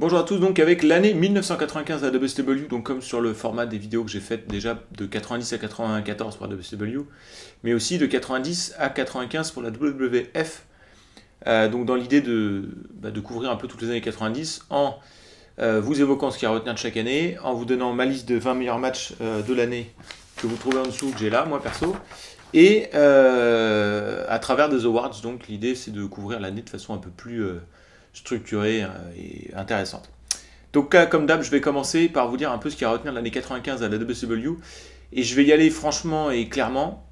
Bonjour à tous, donc avec l'année 1995 à WCW, donc comme sur le format des vidéos que j'ai faites déjà de 90 à 94 pour la WCW, mais aussi de 90 à 95 pour la WWF, donc dans l'idée de couvrir un peu toutes les années 90 en vous évoquant ce qu'il y a à retenir de chaque année, en vous donnant ma liste de 20 meilleurs matchs de l'année que vous trouvez en dessous, que j'ai là, moi perso, et à travers des awards, donc l'idée c'est de couvrir l'année de façon un peu plus structurée et intéressante. Donc comme d'hab, je vais commencer par vous dire un peu ce qu'il y a à retenir de l'année 95 à la WCW, et je vais y aller franchement et clairement.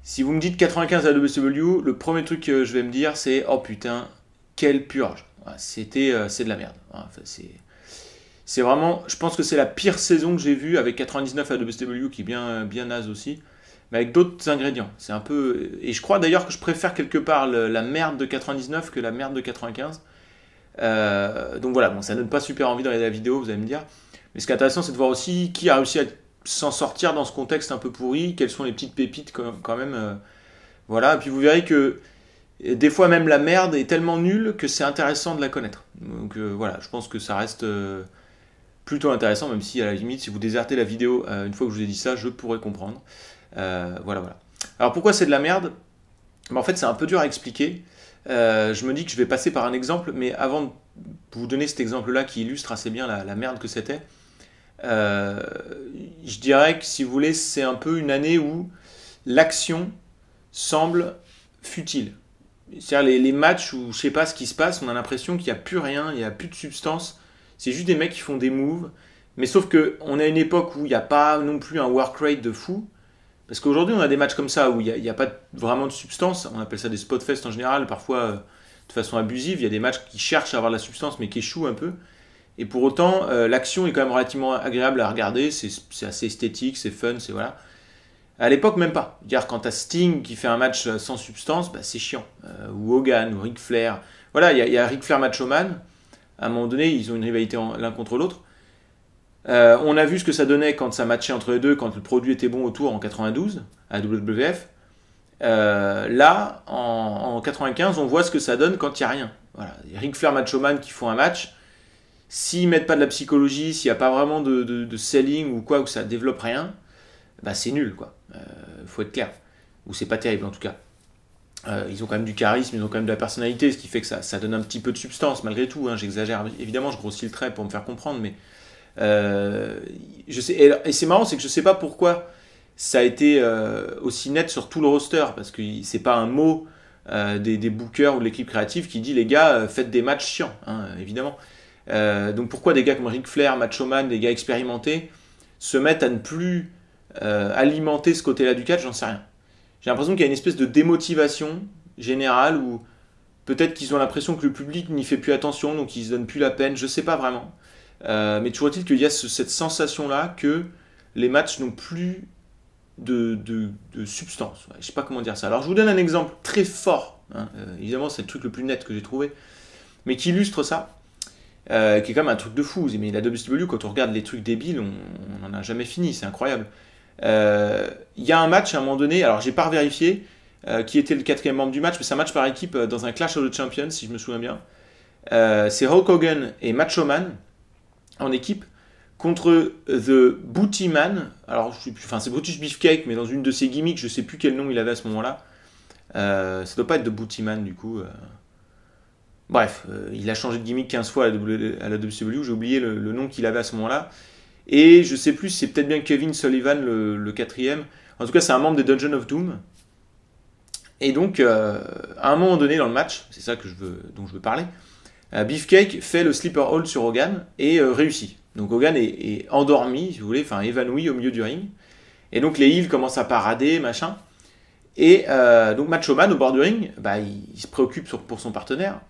Si vous me dites 95 à la WCW, le premier truc que je vais me dire c'est oh putain, quelle purge. C'est de la merde. Enfin, c'est vraiment, je pense que c'est la pire saison que j'ai vue avec 99 à la WCW qui est bien naze aussi, mais avec d'autres ingrédients. C'est un peu, et je crois d'ailleurs que je préfère quelque part la merde de 99 que la merde de 95. Donc voilà, bon, ça donne pas super envie de regarder la vidéo, vous allez me dire. Mais ce qui est intéressant, c'est de voir aussi qui a réussi à s'en sortir dans ce contexte un peu pourri, quelles sont les petites pépites quand même. Voilà, et puis vous verrez que des fois même la merde est tellement nulle que c'est intéressant de la connaître. Donc voilà, je pense que ça reste plutôt intéressant, même si à la limite, si vous désertez la vidéo une fois que je vous ai dit ça, je pourrais comprendre. Voilà. Alors pourquoi c'est de la merde? En fait, c'est un peu dur à expliquer. Je me dis que je vais passer par un exemple, mais avant de vous donner cet exemple-là qui illustre assez bien la merde que c'était, euh, je dirais que si vous voulez, c'est un peu une année où l'action semble futile. C'est-à-dire les matchs où je sais pas ce qui se passe, on a l'impression qu'il n'y a plus rien, il n'y a plus de substance. C'est juste des mecs qui font des moves. Mais sauf que on a une époque où il n'y a pas non plus un work rate de fou. Parce qu'aujourd'hui, on a des matchs comme ça où il n'y a pas vraiment de substance. On appelle ça des spot fest en général, parfois de façon abusive. Il y a des matchs qui cherchent à avoir de la substance mais qui échouent un peu. Et pour autant, l'action est quand même relativement agréable à regarder. C'est assez esthétique, c'est fun, c'est voilà. À l'époque, même pas. Dire quand t'as Sting qui fait un match sans substance, bah, c'est chiant. Ou Hogan, ou Ric Flair. Voilà, il y a Ric Flair Macho Man. À un moment donné, ils ont une rivalité l'un contre l'autre. On a vu ce que ça donnait quand ça matchait entre les deux, quand le produit était bon autour en 92 à la WWF. Là, en 95, on voit ce que ça donne quand il n'y a rien. Voilà. Ric Flair Macho Man qui font un match. S'ils mettent pas de la psychologie, s'il n'y a pas vraiment de selling ou quoi, où ça développe rien, bah c'est nul quoi. Faut être clair. Ou c'est pas terrible en tout cas. Ils ont quand même du charisme, ils ont quand même de la personnalité, ce qui fait que ça donne un petit peu de substance malgré tout. Hein. J'exagère évidemment, je grossis le trait pour me faire comprendre, mais je sais, et c'est marrant, c'est que je sais pas pourquoi ça a été aussi net sur tout le roster, parce que c'est pas un mot des bookers ou de l'équipe créative qui dit les gars, faites des matchs chiants, hein, évidemment. Donc pourquoi des gars comme Ric Flair, Macho Man, des gars expérimentés, se mettent à ne plus alimenter ce côté-là du catch, j'en sais rien. J'ai l'impression qu'il y a une espèce de démotivation générale où peut-être qu'ils ont l'impression que le public n'y fait plus attention, donc ils se donnent plus la peine, je sais pas vraiment. Mais toujours est-il qu'il y a cette sensation-là que les matchs n'ont plus de substance. Ouais, je sais pas comment dire ça. Alors je vous donne un exemple très fort. Hein. Évidemment, c'est le truc le plus net que j'ai trouvé, mais qui illustre ça, qui est quand même un truc de fou. Mais la WCW, quand on regarde les trucs débiles, on n'en a jamais fini. C'est incroyable. Il y a un match à un moment donné. Alors j'ai pas vérifié qui était le quatrième membre du match, mais c'est un match par équipe dans un Clash of the Champions, si je me souviens bien. C'est Hulk Hogan et Macho Man en équipe contre The Booty Man. Alors, enfin, c'est British Beefcake, mais dans une de ses gimmicks, je sais plus quel nom il avait à ce moment-là. Ça doit pas être The Booty Man du coup. Bref, il a changé de gimmick 15 fois à la WCW, j'ai oublié le nom qu'il avait à ce moment-là. Et je sais plus, c'est peut-être bien Kevin Sullivan le quatrième. En tout cas, c'est un membre des Dungeon of Doom. Et donc, à un moment donné dans le match, c'est ça dont je veux parler, Beefcake fait le sleeper hold sur Hogan et réussit. Donc Hogan est endormi, si vous voulez, enfin évanoui au milieu du ring. Et donc les heels commencent à parader, machin. Et donc Macho Man au bord du ring, bah, il se préoccupe pour son partenaire.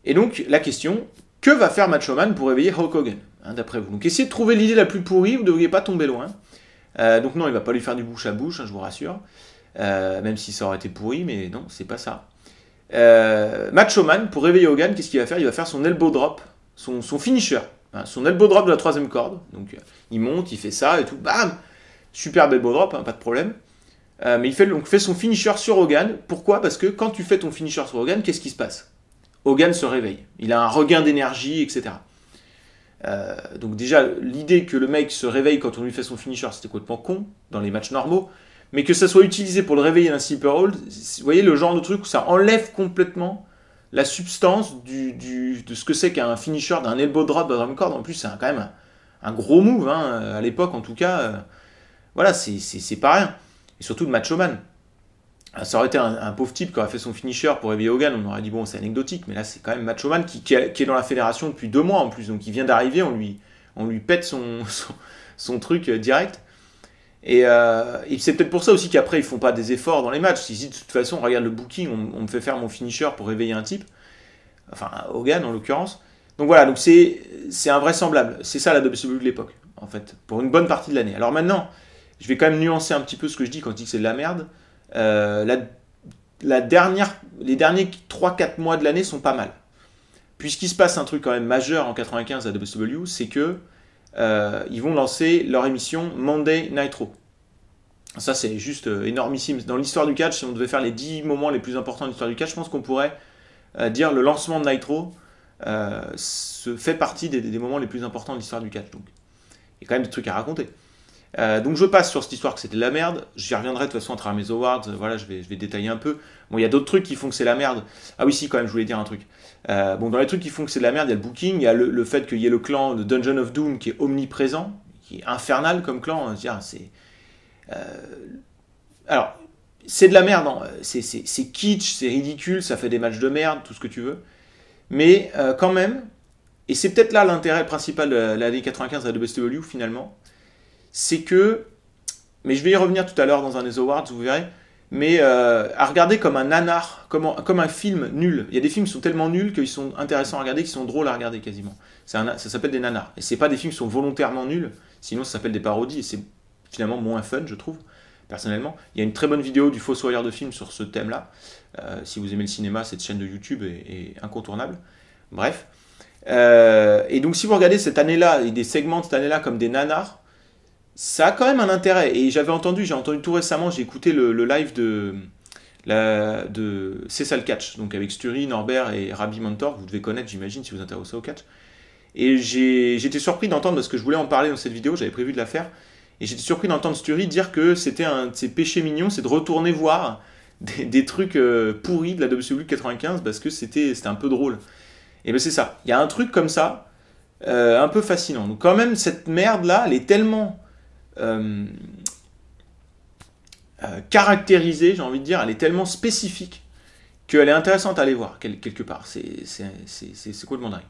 Et donc la question, que va faire Macho Man pour réveiller Hulk Hogan, hein, d'après vous? Donc essayez de trouver l'idée la plus pourrie, vous ne devriez pas tomber loin. Donc non, il ne va pas lui faire du bouche à bouche, hein, je vous rassure. Même si ça aurait été pourri, mais non, c'est pas ça. Macho Man, pour réveiller Hogan, qu'est-ce qu'il va faire? Il va faire son elbow drop, son finisher, hein, son elbow drop de la troisième corde. Donc il monte, il fait ça et tout, bam, super elbow drop, hein, pas de problème. Mais il fait son finisher sur Hogan. Pourquoi? Parce que quand tu fais ton finisher sur Hogan, qu'est-ce qui se passe? Hogan se réveille. Il a un regain d'énergie, etc. Donc déjà, l'idée que le mec se réveille quand on lui fait son finisher, c'était complètement con dans les matchs normaux. Mais que ça soit utilisé pour le réveiller d'un sleeper hold, vous voyez le genre de truc où ça enlève complètement la substance de ce que c'est qu'un finisher, d'un elbow drop, d'un cord. En plus, c'est quand même un gros move, hein, à l'époque en tout cas. Voilà, c'est pas rien. Et surtout de Macho Man. Ça aurait été un pauvre type qui aurait fait son finisher pour réveiller Hogan, on aurait dit bon, c'est anecdotique, mais là c'est quand même Macho Man qui est dans la fédération depuis 2 mois en plus, donc il vient d'arriver, on lui pète son truc direct. Et c'est peut-être pour ça aussi qu'après ils font pas des efforts dans les matchs. Ils disent de toute façon, regarde le booking, on me fait faire mon finisher pour réveiller un type, enfin Hogan en l'occurrence. Donc voilà, donc c'est invraisemblable. C'est ça la WCW de l'époque, en fait, pour une bonne partie de l'année. Alors maintenant, je vais quand même nuancer un petit peu ce que je dis quand je dis que c'est de la merde. Les derniers 3-4 mois de l'année sont pas mal. Puisqu'il se passe un truc quand même majeur en 95 à WCW, c'est que ils vont lancer leur émission Monday Nitro. Ça c'est juste énormissime. Dans l'histoire du catch, si on devait faire les 10 moments les plus importants de l'histoire du catch, je pense qu'on pourrait dire le lancement de Nitro fait partie des moments les plus importants de l'histoire du catch. Donc il y a quand même des trucs à raconter. Donc je passe sur cette histoire que c'était de la merde. J'y reviendrai de toute façon à travers mes awards. Voilà, je vais détailler un peu. Bon, il y a d'autres trucs qui font que c'est la merde. Ah oui, si, quand même, je voulais dire un truc. Bon, dans les trucs qui font que c'est de la merde, il y a le booking, il y a le fait qu'il y ait le clan de Dungeon of Doom qui est omniprésent, qui est infernal comme clan. Alors, c'est de la merde, hein. C'est kitsch, c'est ridicule, ça fait des matchs de merde, tout ce que tu veux. Mais quand même, et c'est peut-être là l'intérêt principal de l'année 95 à la WCW finalement, c'est que, mais je vais y revenir tout à l'heure dans un des awards, vous verrez, mais à regarder comme un nanar, comme un film nul. Il y a des films qui sont tellement nuls qu'ils sont intéressants à regarder, qu'ils sont drôles à regarder quasiment. Ça s'appelle des nanars. Et c'est pas des films qui sont volontairement nuls, sinon ça s'appelle des parodies, et c'est finalement moins fun, je trouve, personnellement. Il y a une très bonne vidéo du Fossoyeur de film sur ce thème-là. Si vous aimez le cinéma, cette chaîne de YouTube est incontournable. Bref. Et donc si vous regardez cette année-là, et des segments de cette année-là comme des nanars, ça a quand même un intérêt. Et j'ai entendu tout récemment, j'ai écouté le live de C'est ça le catch, donc avec Sturi, Norbert et Rabbi Mentor, vous devez connaître, j'imagine, si vous vous intéressez au catch. Et j'étais surpris d'entendre, parce que je voulais en parler dans cette vidéo, j'avais prévu de la faire, et j'étais surpris d'entendre Sturi dire que c'était un de ses péchés mignons, c'est de retourner voir des trucs pourris de la WCW 95, parce que c'était un peu drôle. Et bien c'est ça, il y a un truc comme ça, un peu fascinant. Donc quand même, cette merde-là, elle est tellement caractérisée, j'ai envie de dire, elle est tellement spécifique qu'elle est intéressante à aller voir quelque part. C'est complètement dingue.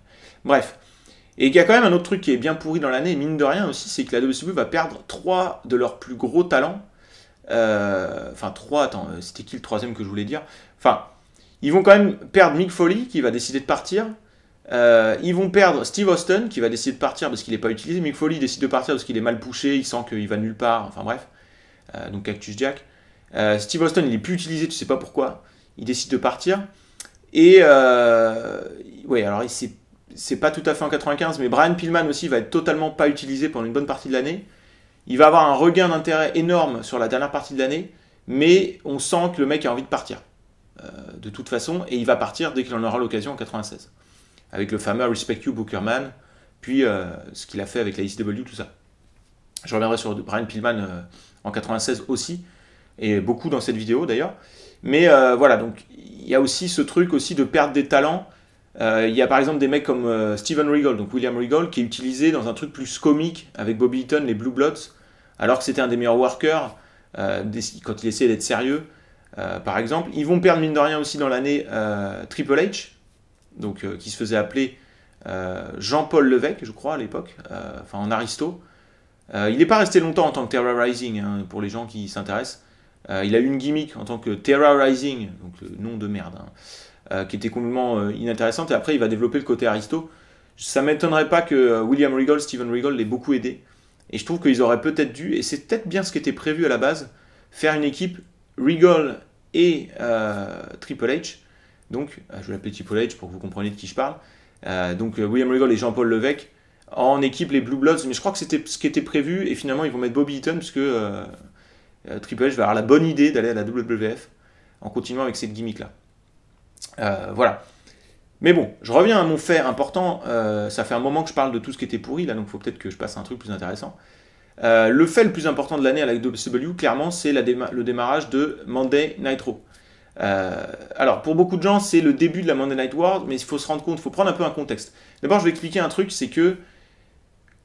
Bref. Et il y a quand même un autre truc qui est bien pourri dans l'année, mine de rien aussi, c'est que la WCW va perdre 3 de leurs plus gros talents. Enfin, 3, attends, c'était qui le troisième que je voulais dire? Enfin, ils vont quand même perdre Mick Foley, qui va décider de partir. Ils vont perdre Steve Austin, qui va décider de partir parce qu'il n'est pas utilisé. Mick Foley décide de partir parce qu'il est mal poussé, il sent qu'il va nulle part. Enfin bref, donc Cactus Jack. Steve Austin, il n'est plus utilisé, tu sais pas pourquoi. Il décide de partir. Et ouais, alors c'est pas tout à fait en 95, mais Brian Pillman aussi va être totalement pas utilisé pendant une bonne partie de l'année. Il va avoir un regain d'intérêt énorme sur la dernière partie de l'année, mais on sent que le mec a envie de partir. De toute façon, et il va partir dès qu'il en aura l'occasion en 96. Avec le fameux Respect You Bookerman, puis ce qu'il a fait avec la ECW, tout ça. Je reviendrai sur Brian Pillman en 96 aussi, et beaucoup dans cette vidéo d'ailleurs. Mais voilà, donc il y a aussi ce truc aussi de perdre des talents. Il y a par exemple des mecs comme Steven Regal, donc William Regal, qui est utilisé dans un truc plus comique avec Bobby Eaton, les Blue Bloods, alors que c'était un des meilleurs workers quand il essayait d'être sérieux, par exemple. Ils vont perdre mine de rien aussi dans l'année Triple H, donc qui se faisait appeler Jean-Paul Levesque, je crois, à l'époque, enfin en aristo. Il n'est pas resté longtemps en tant que Terrorizing, hein, pour les gens qui s'intéressent. Il a eu une gimmick en tant que Terrorizing, donc le nom de merde, hein, qui était complètement inintéressante, et après il va développer le côté aristo. Ça ne m'étonnerait pas que William Regal, Steven Regal l'ait beaucoup aidé, et je trouve qu'ils auraient peut-être dû, et c'est peut-être bien ce qui était prévu à la base, faire une équipe Regal et Triple H. Donc, je vais l'appeler Triple H pour que vous compreniez de qui je parle. Donc, William Regal et Jean-Paul Levesque en équipe les Blue Bloods, mais je crois que c'était ce qui était prévu, et finalement ils vont mettre Bobby Eaton, parce que Triple H va avoir la bonne idée d'aller à la WWF en continuant avec cette gimmick-là. Voilà. Mais bon, je reviens à mon fait important. Ça fait un moment que je parle de tout ce qui était pourri, là, donc il faut peut-être que je passe à un truc plus intéressant. Le fait le plus important de l'année à la WCW, clairement, c'est le démarrage de Monday Night Raw. Alors, pour beaucoup de gens, c'est le début de la Monday Night War, mais il faut se rendre compte, il faut prendre un peu un contexte. D'abord, je vais expliquer un truc, c'est que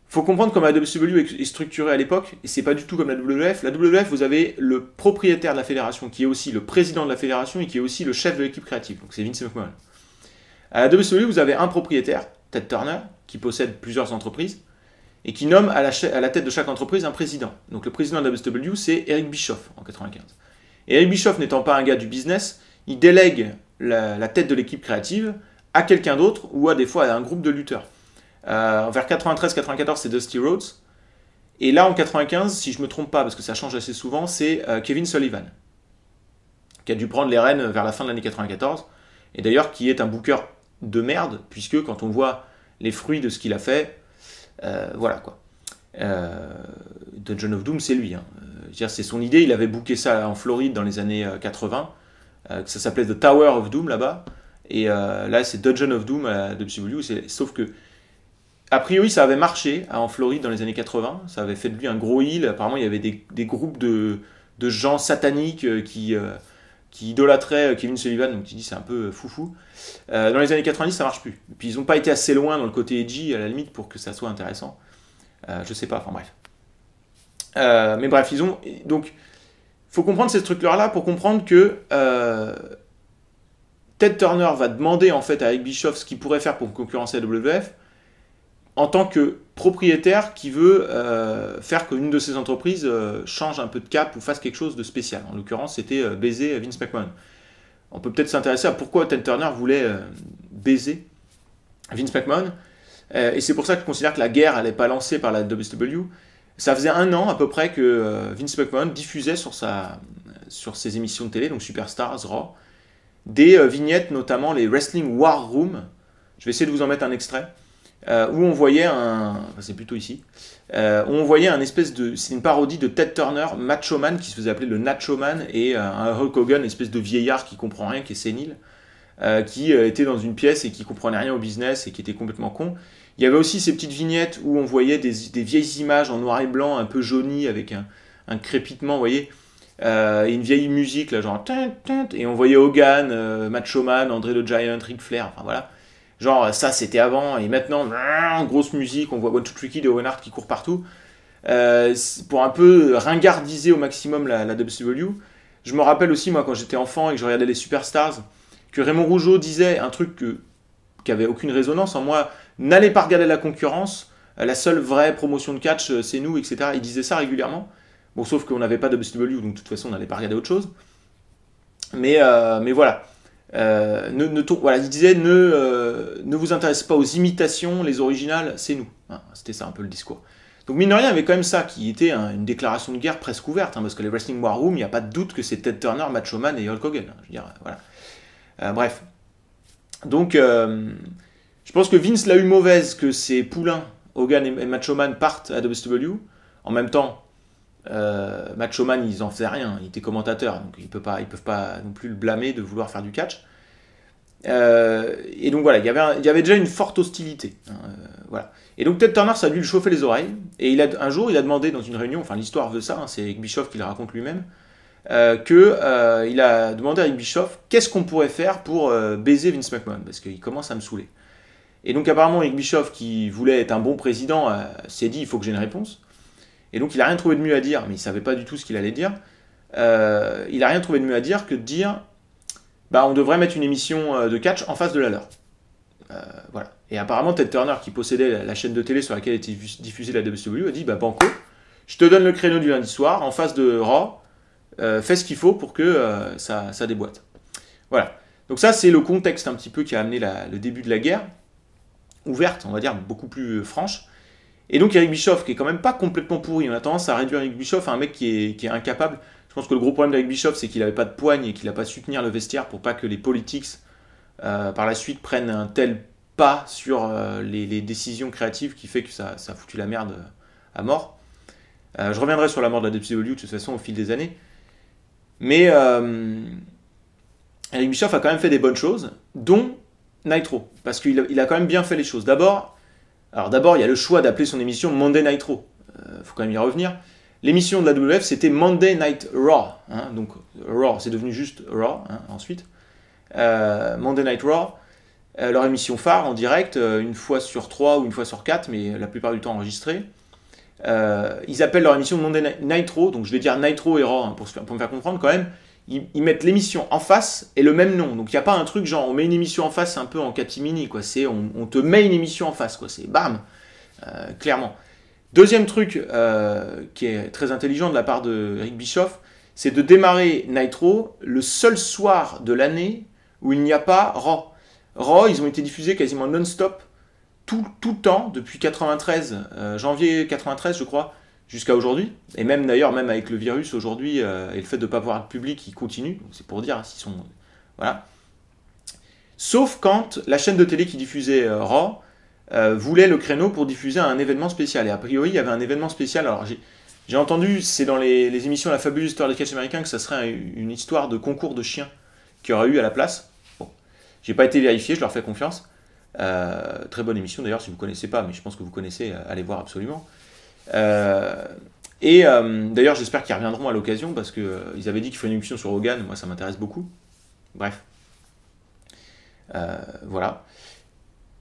faut comprendre comment la WCW est structurée à l'époque, et c'est pas du tout comme la WWF. La WWF, vous avez le propriétaire de la fédération, qui est aussi le président de la fédération, et qui est aussi le chef de l'équipe créative, donc c'est Vince McMahon. À la WCW, vous avez un propriétaire, Ted Turner, qui possède plusieurs entreprises, et qui nomme à la tête de chaque entreprise un président. Donc le président de la WCW, c'est Eric Bischoff, en 95. Et Eric Bischoff n'étant pas un gars du business, il délègue la tête de l'équipe créative à quelqu'un d'autre, ou à des fois à un groupe de lutteurs. Vers 93-94, c'est Dusty Rhodes. Et là, en 95, si je ne me trompe pas, parce que ça change assez souvent, c'est Kevin Sullivan, qui a dû prendre les rênes vers la fin de l'année 94. Et d'ailleurs, qui est un booker de merde, puisque quand on voit les fruits de ce qu'il a fait, voilà quoi. Dungeon of Doom, c'est lui. Hein. C'est son idée, il avait booké ça en Floride dans les années 80. Ça s'appelait The Tower of Doom là-bas. Et là, c'est Dungeon of Doom à WCW. Sauf que a priori, ça avait marché en Floride dans les années 80. Ça avait fait de lui un gros heel. Apparemment, il y avait des groupes de gens sataniques qui idolâtraient Kevin Sullivan. Donc, tu dis, c'est un peu foufou. Dans les années 90, ça marche plus. Et puis, ils n'ont pas été assez loin dans le côté edgy, à la limite, pour que ça soit intéressant. Je sais pas, enfin bref. Mais bref, ils ont... Donc, il faut comprendre ces structures-là pour comprendre que Ted Turner va demander en fait à Eric Bischoff ce qu'il pourrait faire pour concurrencer la WWF, en tant que propriétaire qui veut faire qu'une de ses entreprises change un peu de cap ou fasse quelque chose de spécial. En l'occurrence, c'était baiser Vince McMahon. On peut peut-être s'intéresser à pourquoi Ted Turner voulait baiser Vince McMahon. Et c'est pour ça que je considère que la guerre, elle n'est pas lancée par la WCW. Ça faisait 1 an à peu près que Vince McMahon diffusait sur ses émissions de télé, donc Superstars, Raw, des vignettes, notamment les Wrestling War Room. Je vais essayer de vous en mettre un extrait. Où on voyait c'est plutôt ici, où on voyait c'est une parodie de Ted Turner, Macho Man, qui se faisait appeler le Nacho Man, et un Hulk Hogan, une espèce de vieillard qui comprend rien, qui est sénile, qui était dans une pièce et qui comprenait rien au business et qui était complètement con. Il y avait aussi ces petites vignettes où on voyait des vieilles images en noir et blanc, un peu jaunies, avec un crépitement, vous voyez, et une vieille musique, là, genre, et on voyait Hogan, Macho Man, André the Giant, Ric Flair, enfin voilà. Genre, ça c'était avant, et maintenant, grosse musique, on voit One Two Three Kid et Owen Hart qui courent partout. Pour un peu ringardiser au maximum la WCW. Je me rappelle aussi, moi, quand j'étais enfant et que je regardais les Superstars, que Raymond Rougeau disait un truc qui avait aucune résonance en moi. N'allez pas regarder la concurrence, la seule vraie promotion de catch, c'est nous, etc. Il disait ça régulièrement. Bon, sauf qu'on n'avait pas de WCW, donc de toute façon, on n'allait pas regarder autre chose. Mais voilà. Voilà, il disait ne vous intéressez pas aux imitations, les originales, c'est nous. Hein, c'était ça un peu le discours. Donc mine de rien, il y avait quand même ça qui était une déclaration de guerre presque ouverte, hein, parce que les Wrestling War Room, il n'y a pas de doute que c'est Ted Turner, Macho Man et Hulk Hogan. Hein, je veux dire, voilà. Bref. Donc, je pense que Vince l'a eu mauvaise que ses poulains, Hogan et Macho Man, partent à WCW. En même temps, Macho Man, ils en faisaient rien, il était commentateur, donc ils peuvent pas non plus le blâmer de vouloir faire du catch. Et donc voilà, il y avait déjà une forte hostilité. Voilà. Et donc Ted Turner, ça a dû lui chauffer les oreilles. Et un jour, il a demandé dans une réunion, enfin l'histoire veut ça, hein, c'est Eric Bischoff qui le raconte lui-même, il a demandé à Eric Bischoff qu'est-ce qu'on pourrait faire pour baiser Vince McMahon, parce qu'il commence à me saouler. Et donc apparemment, Eric Bischoff, qui voulait être un bon président, s'est dit il faut que j'ai une réponse. Et donc il n'a rien trouvé de mieux à dire, mais il ne savait pas du tout ce qu'il allait dire. Il n'a rien trouvé de mieux à dire que de dire on devrait mettre une émission de catch en face de la leur. Voilà. Et apparemment, Ted Turner, qui possédait la chaîne de télé sur laquelle était diffusée la WCW, a dit banco, je te donne le créneau du lundi soir, en face de Raw, fais ce qu'il faut pour que ça déboîte. Voilà. Donc ça, c'est le contexte un petit peu qui a amené le début de la guerre, ouverte, on va dire, beaucoup plus franche. Et donc Eric Bischoff, qui est quand même pas complètement pourri, on a tendance à réduire Eric Bischoff à un mec qui est incapable. Je pense que le gros problème d'Eric Bischoff, c'est qu'il n'avait pas de poigne et qu'il n'a pas su tenir le vestiaire pour pas que les politics, par la suite, prennent un tel pas sur les décisions créatives qui fait que ça a foutu la merde à mort. Je reviendrai sur la mort de la WCW de toute façon au fil des années. Mais Eric Bischoff a quand même fait des bonnes choses, dont Nitro, parce qu'il a quand même bien fait les choses. D'abord, il y a le choix d'appeler son émission Monday Nitro. Faut quand même y revenir. L'émission de la WWF, c'était Monday Night Raw. Hein, donc Raw, c'est devenu juste Raw ensuite. Monday Night Raw, leur émission phare en direct, une fois sur 3 ou une fois sur 4, mais la plupart du temps enregistrée. Ils appellent leur émission Monday Nitro, donc je vais dire Nitro et Raw pour me faire comprendre quand même. Ils mettent l'émission en face et le même nom. Donc il n'y a pas un truc genre on met une émission en face, c'est un peu en catimini, quoi. C'est on te met une émission en face, quoi. C'est bam, clairement. Deuxième truc qui est très intelligent de la part de Eric Bischoff, c'est de démarrer Nitro le seul soir de l'année où il n'y a pas Raw. Raw, ils ont été diffusés quasiment non-stop tout le temps, depuis 93, janvier 93 je crois, jusqu'à aujourd'hui. Et même d'ailleurs, même avec le virus aujourd'hui et le fait de ne pas voir le public, ils continuent. C'est pour dire s'ils sont... Voilà. Sauf quand la chaîne de télé qui diffusait Raw voulait le créneau pour diffuser un événement spécial. Et a priori, il y avait un événement spécial. Alors j'ai entendu, c'est dans les émissions La fabuleuse histoire des catch américains, que ça serait une histoire de concours de chiens qu'il y aurait eu à la place. Bon, j'ai pas été vérifié, je leur fais confiance. Très bonne émission d'ailleurs, si vous ne connaissez pas, mais je pense que vous connaissez, allez voir absolument. D'ailleurs, j'espère qu'ils reviendront à l'occasion parce qu'ils avaient dit qu'il faut une émission sur Hogan. Moi, ça m'intéresse beaucoup. Bref. Voilà.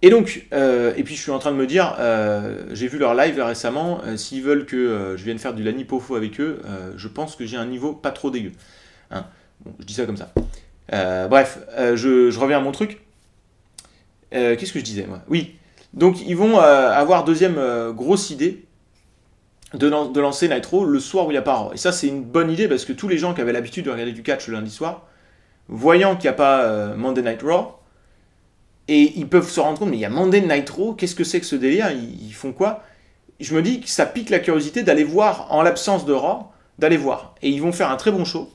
Et donc, et puis je suis en train de me dire, j'ai vu leur live récemment, s'ils veulent que je vienne faire du Lani Pofo avec eux, je pense que j'ai un niveau pas trop dégueu. Hein, bon, je dis ça comme ça. Bref, je reviens à mon truc. Qu'est-ce que je disais, moi? Oui, donc ils vont avoir deuxième grosse idée de lancer Nitro le soir où il n'y a pas Raw. Et ça, c'est une bonne idée parce que tous les gens qui avaient l'habitude de regarder du catch le lundi soir, voyant qu'il n'y a pas Monday Night Raw, et ils peuvent se rendre compte, mais il y a Monday Night Raw, qu'est-ce que c'est que ce délire? Ils font quoi? Je me dis que ça pique la curiosité d'aller voir, en l'absence de Raw, d'aller voir. Et ils vont faire un très bon show.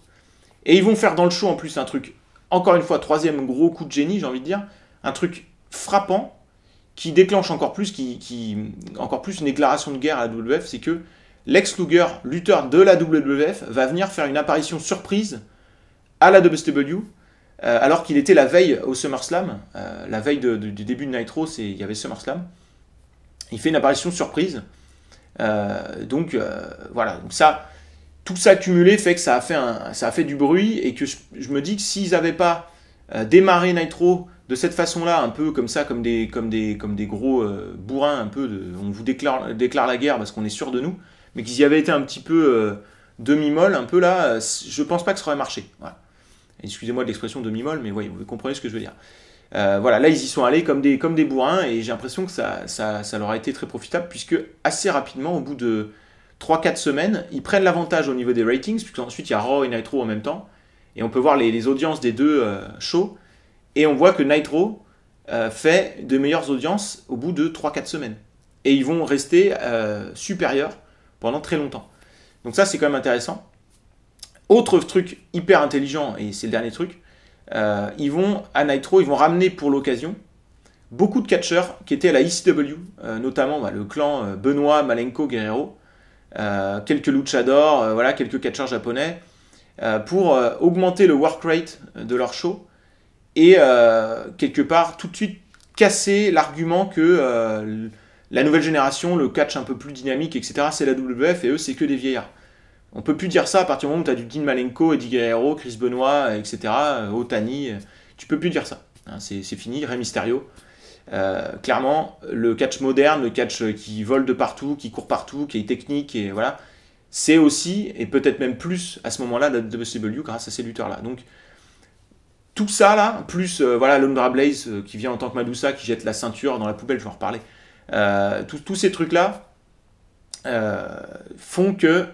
Et ils vont faire dans le show en plus un truc, encore une fois, troisième gros coup de génie, j'ai envie de dire, un truc frappant qui déclenche encore plus, encore plus une déclaration de guerre à la WWF, c'est que Lex Luger, lutteur de la WWF, va venir faire une apparition surprise à la WCW, alors qu'il était la veille au SummerSlam, la veille du début de Nitro, il y avait SummerSlam. Il fait une apparition surprise. Donc voilà, donc ça, tout ça cumulé fait que ça a fait du bruit et que je me dis que s'ils n'avaient pas démarré Nitro de cette façon-là, un peu comme ça, comme des gros bourrins, un peu, on vous déclare la guerre parce qu'on est sûr de nous, mais qu'ils y avaient été un petit peu demi-molle, un peu là, je pense pas que ça aurait marché. Voilà. Excusez-moi de l'expression demi-molle, mais oui, vous comprenez ce que je veux dire. Voilà, là ils y sont allés comme des bourrins et j'ai l'impression que ça leur a été très profitable puisque assez rapidement, au bout de 3-4 semaines, ils prennent l'avantage au niveau des ratings, puisqu'ensuite il y a Raw et Nitro en même temps, et on peut voir les audiences des deux shows, et on voit que Nitro fait de meilleures audiences au bout de 3-4 semaines. Et ils vont rester supérieurs pendant très longtemps. Donc ça c'est quand même intéressant. Autre truc hyper intelligent, et c'est le dernier truc, à Nitro, ils vont ramener pour l'occasion beaucoup de catcheurs qui étaient à la ECW, notamment le clan Benoît, Malenko, Guerrero, quelques luchadors, voilà, quelques catcheurs japonais, pour augmenter le work rate de leur show et quelque part tout de suite casser l'argument que la nouvelle génération, le catch un peu plus dynamique, etc., c'est la WWF et eux c'est que des vieillards. On peut plus dire ça à partir du moment où tu as du Dean Malenko, Eddie Guerrero, Chris Benoit, etc., Otani, tu peux plus dire ça. Hein, c'est fini, Rey Mysterio. Clairement, le catch moderne, le catch qui vole de partout, qui court partout, qui est technique, et voilà, c'est aussi, et peut-être même plus à ce moment-là, la WCW grâce à ces lutteurs-là. Donc, tout ça là, plus voilà, Lundra Blaze qui vient en tant que Madusa, qui jette la ceinture dans la poubelle, je vais en reparler. Tous ces trucs-là font que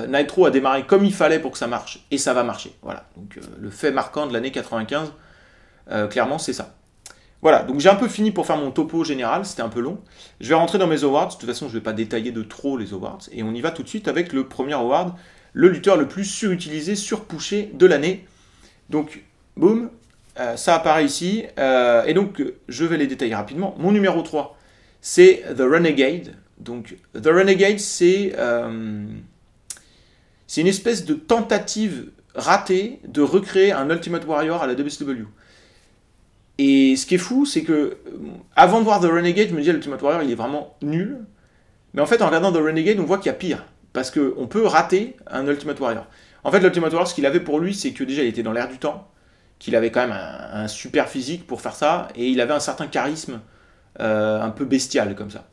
Nitro a démarré comme il fallait pour que ça marche, et ça va marcher. Voilà. Donc, le fait marquant de l'année 95, clairement, c'est ça. Voilà, donc j'ai un peu fini pour faire mon topo général, c'était un peu long. Je vais rentrer dans mes awards, de toute façon je ne vais pas détailler de trop les awards, et on y va tout de suite avec le premier award, le lutteur le plus surutilisé, surpushé de l'année. Donc, boum, ça apparaît ici, et donc je vais les détailler rapidement. Mon numéro 3, c'est The Renegade. Donc, The Renegade, c'est une espèce de tentative ratée de recréer un Ultimate Warrior à la WCW. Et ce qui est fou, c'est que avant de voir The Renegade, je me disais l'Ultimate Warrior, il est vraiment nul. Mais en fait, en regardant The Renegade, on voit qu'il y a pire. Parce qu'on peut rater un Ultimate Warrior. En fait, l'Ultimate Warrior, ce qu'il avait pour lui, c'est que déjà, il était dans l'air du temps, qu'il avait quand même un super physique pour faire ça, et il avait un certain charisme un peu bestial, comme ça.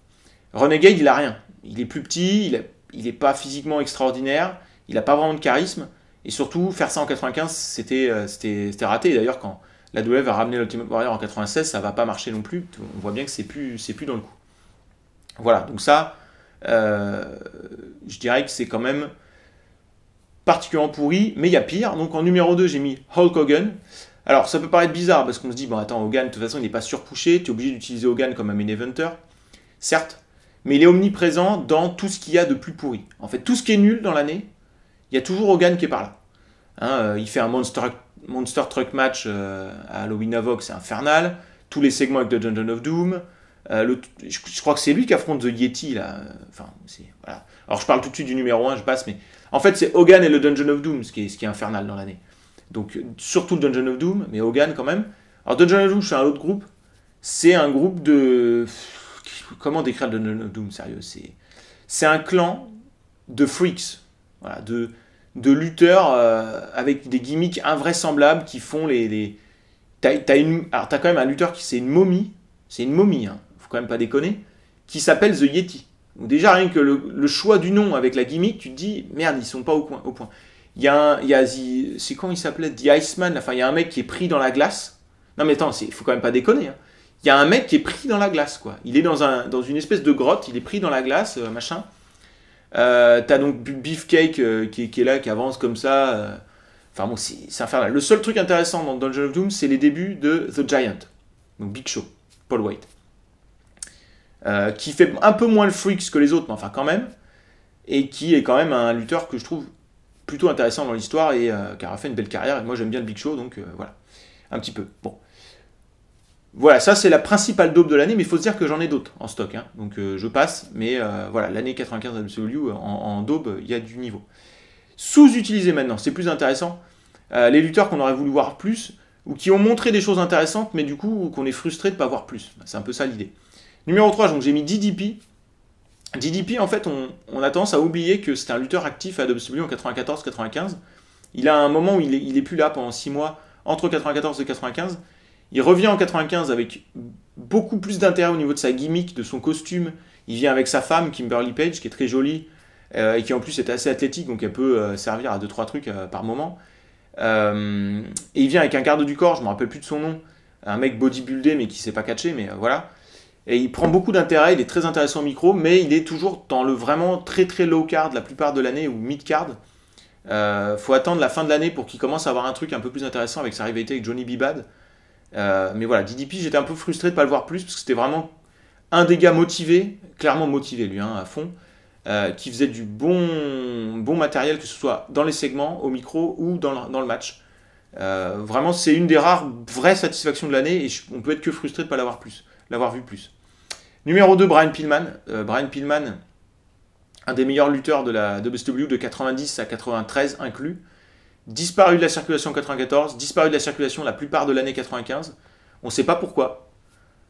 Renegade, il a rien. Il est plus petit, il est pas physiquement extraordinaire, il a pas vraiment de charisme, et surtout, faire ça en 95, c'était raté. Et d'ailleurs, quand la WWE va ramener l'Ultimate Warrior en 96, ça va pas marcher non plus. On voit bien que c'est plus dans le coup. Voilà, donc ça, je dirais que c'est quand même particulièrement pourri, mais il y a pire. Donc en numéro 2, j'ai mis Hulk Hogan. Alors ça peut paraître bizarre parce qu'on se dit, bon attends, Hogan, de toute façon, il n'est pas surpushé, tu es obligé d'utiliser Hogan comme un main eventer. Certes, mais il est omniprésent dans tout ce qu'il y a de plus pourri. En fait, tout ce qui est nul dans l'année, il y a toujours Hogan qui est par là. Hein, il fait un Monster Truck match à Halloween Havoc, c'est infernal. Tous les segments avec The Dungeon of Doom. Je crois que c'est lui qui affronte The Yeti là. Enfin, voilà. Alors je parle tout de suite du numéro 1, je passe, mais en fait c'est Hogan et le Dungeon of Doom ce qui est infernal dans l'année. Donc surtout le Dungeon of Doom, mais Hogan quand même. Alors Dungeon of Doom, c'est un autre groupe. C'est un groupe de... Comment décrire le Dungeon of Doom, sérieux? C'est un clan de freaks. Voilà, de lutteurs avec des gimmicks invraisemblables qui font les... Alors t'as quand même un lutteur qui c'est une momie. C'est une momie, hein. Faut quand même pas déconner, qui s'appelle The Yeti. Donc déjà, rien que le choix du nom avec la gimmick, tu te dis, merde, ils sont pas au point. C'est quand il s'appelait The Iceman, enfin, il y a un mec qui est pris dans la glace. Non mais attends, faut quand même pas déconner. Hein. Il y a un mec qui est pris dans la glace, quoi. Il est dans une espèce de grotte, il est pris dans la glace, machin. T'as donc Beefcake qui est là, qui avance comme ça. Enfin bon, c'est infernal. Le seul truc intéressant dans Dungeon of Doom, c'est les débuts de The Giant, donc Big Show. Paul White, qui fait un peu moins le freaks que les autres, mais enfin quand même, et qui est quand même un lutteur que je trouve plutôt intéressant dans l'histoire et qui a fait une belle carrière. Et moi j'aime bien le Big Show, donc voilà, un petit peu. Bon, voilà, ça c'est la principale daube de l'année, mais il faut se dire que j'en ai d'autres en stock, hein. Donc je passe, mais voilà, l'année 95 de WCW en daube, il y a du niveau. Sous-utilisé maintenant, c'est plus intéressant. Les lutteurs qu'on aurait voulu voir plus, ou qui ont montré des choses intéressantes, mais du coup, qu'on est frustré de ne pas voir plus. C'est un peu ça l'idée. Numéro 3, donc j'ai mis DDP. DDP, en fait, on a tendance à oublier que c'était un lutteur actif à WCW en 94-95. Il a un moment où il est plus là pendant 6 mois, entre 94 et 95. Il revient en 95 avec beaucoup plus d'intérêt au niveau de sa gimmick, de son costume. Il vient avec sa femme, Kimberly Page, qui est très jolie, et qui en plus est assez athlétique, donc elle peut servir à 2-3 trucs par moment. Et il vient avec un garde du corps, je me rappelle plus de son nom, un mec bodybuildé mais qui sait pas catcher, mais voilà. Et il prend beaucoup d'intérêt, il est très intéressant au micro, mais il est toujours dans le vraiment très très low card la plupart de l'année ou mid card. Faut attendre la fin de l'année pour qu'il commence à avoir un truc un peu plus intéressant avec sa rivalité avec Johnny B. Bad. Mais voilà, DDP, j'étais un peu frustré de pas le voir plus parce que c'était vraiment un des gars motivés, clairement motivé lui, hein, à fond. Qui faisait du bon matériel, que ce soit dans les segments, au micro ou dans le match. Vraiment, c'est une des rares vraies satisfactions de l'année et on peut être que frustré de ne pas l'avoir vu plus. Numéro 2, Brian Pillman. Brian Pillman, un des meilleurs lutteurs de la WCW de 90 à 93 inclus. Disparu de la circulation en 94, disparu de la circulation la plupart de l'année 95. On ne sait pas pourquoi.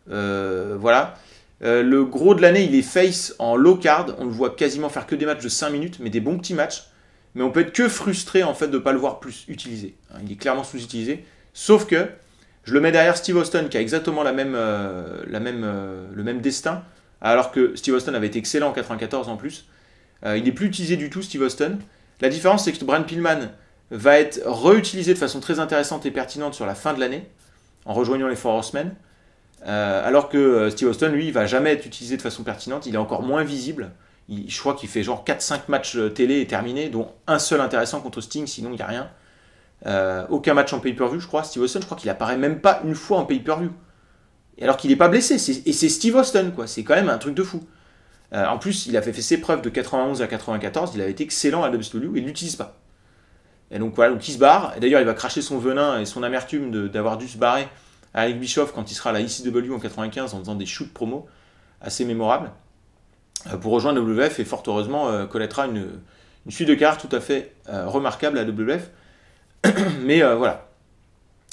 Voilà. Le gros de l'année, il est face en low card. On le voit quasiment faire que des matchs de 5 minutes, mais des bons petits matchs. Mais on peut être que frustré en fait de ne pas le voir plus utilisé. Il est clairement sous-utilisé. Sauf que je le mets derrière Steve Austin qui a exactement le même destin, alors que Steve Austin avait été excellent en 94 en plus. Il n'est plus utilisé du tout, Steve Austin. La différence, c'est que Brian Pillman va être réutilisé de façon très intéressante et pertinente sur la fin de l'année, en rejoignant les Four Horsemen. Alors que Steve Austin, lui, il va jamais être utilisé de façon pertinente, il est encore moins visible. Je crois qu'il fait genre 4-5 matchs télé et terminés, dont un seul intéressant contre Sting, sinon il n'y a rien. Aucun match en pay-per-view, je crois. Steve Austin, je crois qu'il apparaît même pas une fois en pay-per-view. Et alors qu'il n'est pas blessé, et c'est Steve Austin, quoi. C'est quand même un truc de fou. En plus, il a fait ses preuves de 91 à 94, il avait été excellent à WCW, et il l'utilise pas. Et donc voilà, donc il se barre. Et d'ailleurs, il va cracher son venin et son amertume d'avoir dû se barrer à Eric Bischoff quand il sera à la ECW en 95 en faisant des shoots promo assez mémorables pour rejoindre WWF et fort heureusement connaîtra une suite de cartes tout à fait remarquable à WWF. Mais voilà.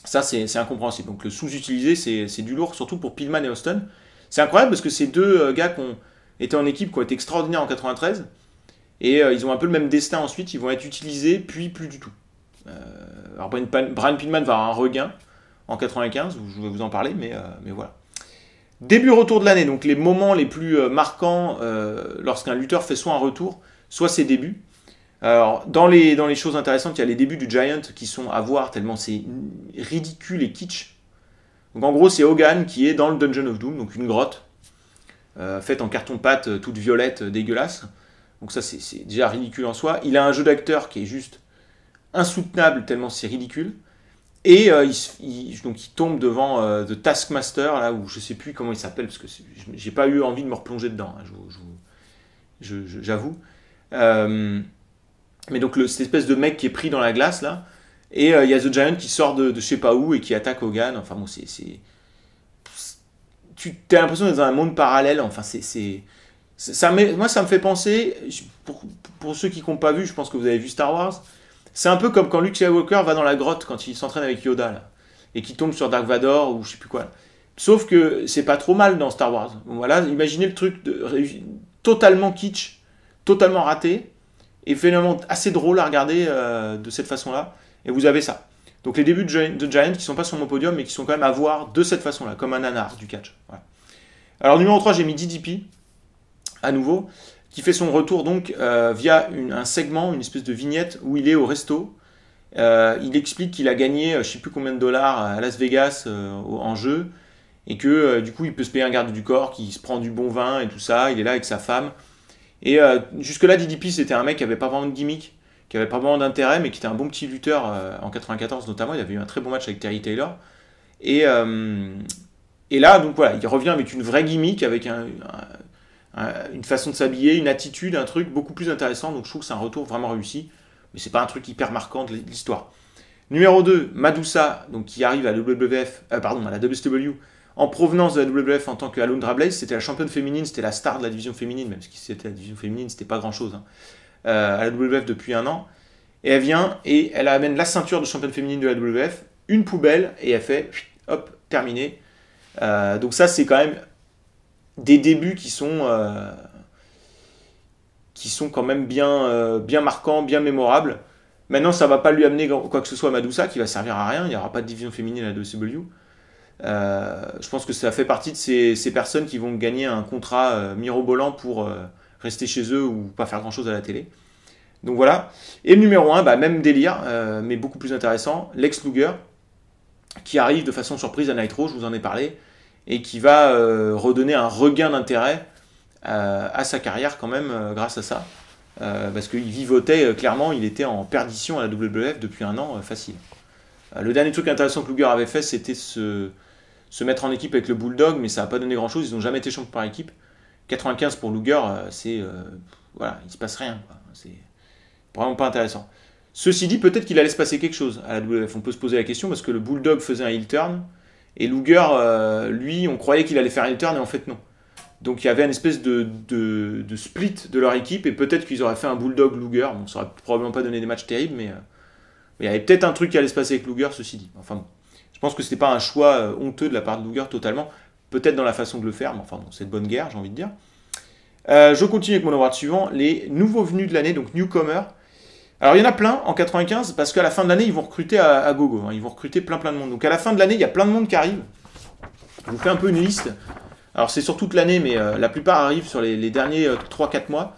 Ça, c'est incompréhensible. Donc le sous-utilisé, c'est du lourd, surtout pour Pillman et Austin. C'est incroyable parce que ces deux gars qui ont été en équipe, qui ont été extraordinaires en 93, et ils ont un peu le même destin ensuite, ils vont être utilisés, puis plus du tout. Alors Brian Pillman va avoir un regain en 95, je vais vous en parler, mais voilà. Début retour de l'année, donc les moments les plus marquants lorsqu'un lutteur fait soit un retour, soit ses débuts. Alors, dans les choses intéressantes, il y a les débuts du Giant qui sont à voir tellement c'est ridicule et kitsch. Donc en gros, c'est Hogan qui est dans le Dungeon of Doom, donc une grotte faite en carton-pâte, toute violette, dégueulasse. Donc ça, c'est déjà ridicule en soi. Il a un jeu d'acteur qui est juste insoutenable tellement c'est ridicule. Et donc il tombe devant The Taskmaster, là où je sais plus comment il s'appelle, parce que j'ai pas eu envie de me replonger dedans, hein, j'avoue. Mais donc cette espèce de mec qui est pris dans la glace là, et il y a The Giant qui sort de je sais pas où et qui attaque Hogan. Enfin bon, tu as l'impression d'être dans un monde parallèle. Enfin moi ça me fait penser, pour ceux qui n'ont pas vu, je pense que vous avez vu Star Wars. C'est un peu comme quand Luke Skywalker va dans la grotte quand il s'entraîne avec Yoda là, et qui tombe sur Dark Vador ou je sais plus quoi. Sauf que c'est pas trop mal dans Star Wars. Bon, voilà, imaginez le truc totalement kitsch, totalement raté, et finalement assez drôle à regarder de cette façon-là. Et vous avez ça. Donc les débuts de Giant qui sont pas sur mon podium, mais qui sont quand même à voir de cette façon-là, comme un nanar du catch. Voilà. Alors numéro 3, j'ai mis DDP, à nouveau, qui fait son retour donc via un segment, une espèce de vignette où il est au resto. Il explique qu'il a gagné je ne sais plus combien de dollars à Las Vegas en jeu, et que du coup il peut se payer un garde du corps, qui se prend du bon vin et tout ça, il est là avec sa femme. Et jusque-là, DDP c'était un mec qui avait pas vraiment de gimmick, qui avait pas vraiment d'intérêt, mais qui était un bon petit lutteur en 94 notamment. Il avait eu un très bon match avec Terry Taylor. Et là, donc voilà, il revient avec une vraie gimmick, avec une façon de s'habiller, une attitude, un truc beaucoup plus intéressant. Donc je trouve que c'est un retour vraiment réussi, mais c'est pas un truc hyper marquant de l'histoire. Numéro 2, Madusa, donc qui arrive à la WCW en provenance de la WWF en tant que Alundra Blaze. C'était la championne féminine, c'était la star de la division féminine, même si c'était la division féminine, c'était pas grand chose hein, à la WWF depuis un an. Et elle vient et elle amène la ceinture de championne féminine de la WWF, une poubelle, et elle fait hop, terminé. Donc ça, c'est quand même des débuts qui sont quand même bien marquants, bien mémorables. Maintenant, ça ne va pas lui amener quoi que ce soit à Madusa, qui va servir à rien. Il n'y aura pas de division féminine à la WCW. Je pense que ça fait partie de ces personnes qui vont gagner un contrat mirobolant pour rester chez eux ou pas faire grand-chose à la télé. Donc voilà. Et le numéro 1, même délire, mais beaucoup plus intéressant, Lex Luger, qui arrive de façon surprise à Nitro, je vous en ai parlé, et qui va redonner un regain d'intérêt à sa carrière quand même grâce à ça. Parce qu'il vivotait clairement, il était en perdition à la WWF depuis un an facile. Le dernier truc intéressant que Luger avait fait, c'était se mettre en équipe avec le Bulldog, mais ça n'a pas donné grand chose, ils n'ont jamais été champions par équipe. 95 pour Luger, voilà, il se passe rien, quoi. C'est vraiment pas intéressant. Ceci dit, peut-être qu'il allait se passer quelque chose à la WWF, on peut se poser la question, parce que le Bulldog faisait un heel turn, et Luger, lui, on croyait qu'il allait faire un heel turn, et en fait non. Donc il y avait une espèce de split de leur équipe, et peut-être qu'ils auraient fait un Bulldog Luger. Bon, ça aurait probablement pas donné des matchs terribles, mais il y avait peut-être un truc qui allait se passer avec Luger, ceci dit. Enfin bon, je pense que c'était pas un choix honteux de la part de Luger totalement, peut-être dans la façon de le faire, mais enfin bon, c'est de bonne guerre, j'ai envie de dire. Je continue avec mon award suivant, les nouveaux venus de l'année, donc newcomer. Alors il y en a plein en 95, parce qu'à la fin de l'année, ils vont recruter à gogo, hein, ils vont recruter plein de monde. Donc à la fin de l'année, il y a plein de monde qui arrive. Je vous fais un peu une liste. Alors c'est sur toute l'année, mais la plupart arrivent sur les derniers 3-4 mois.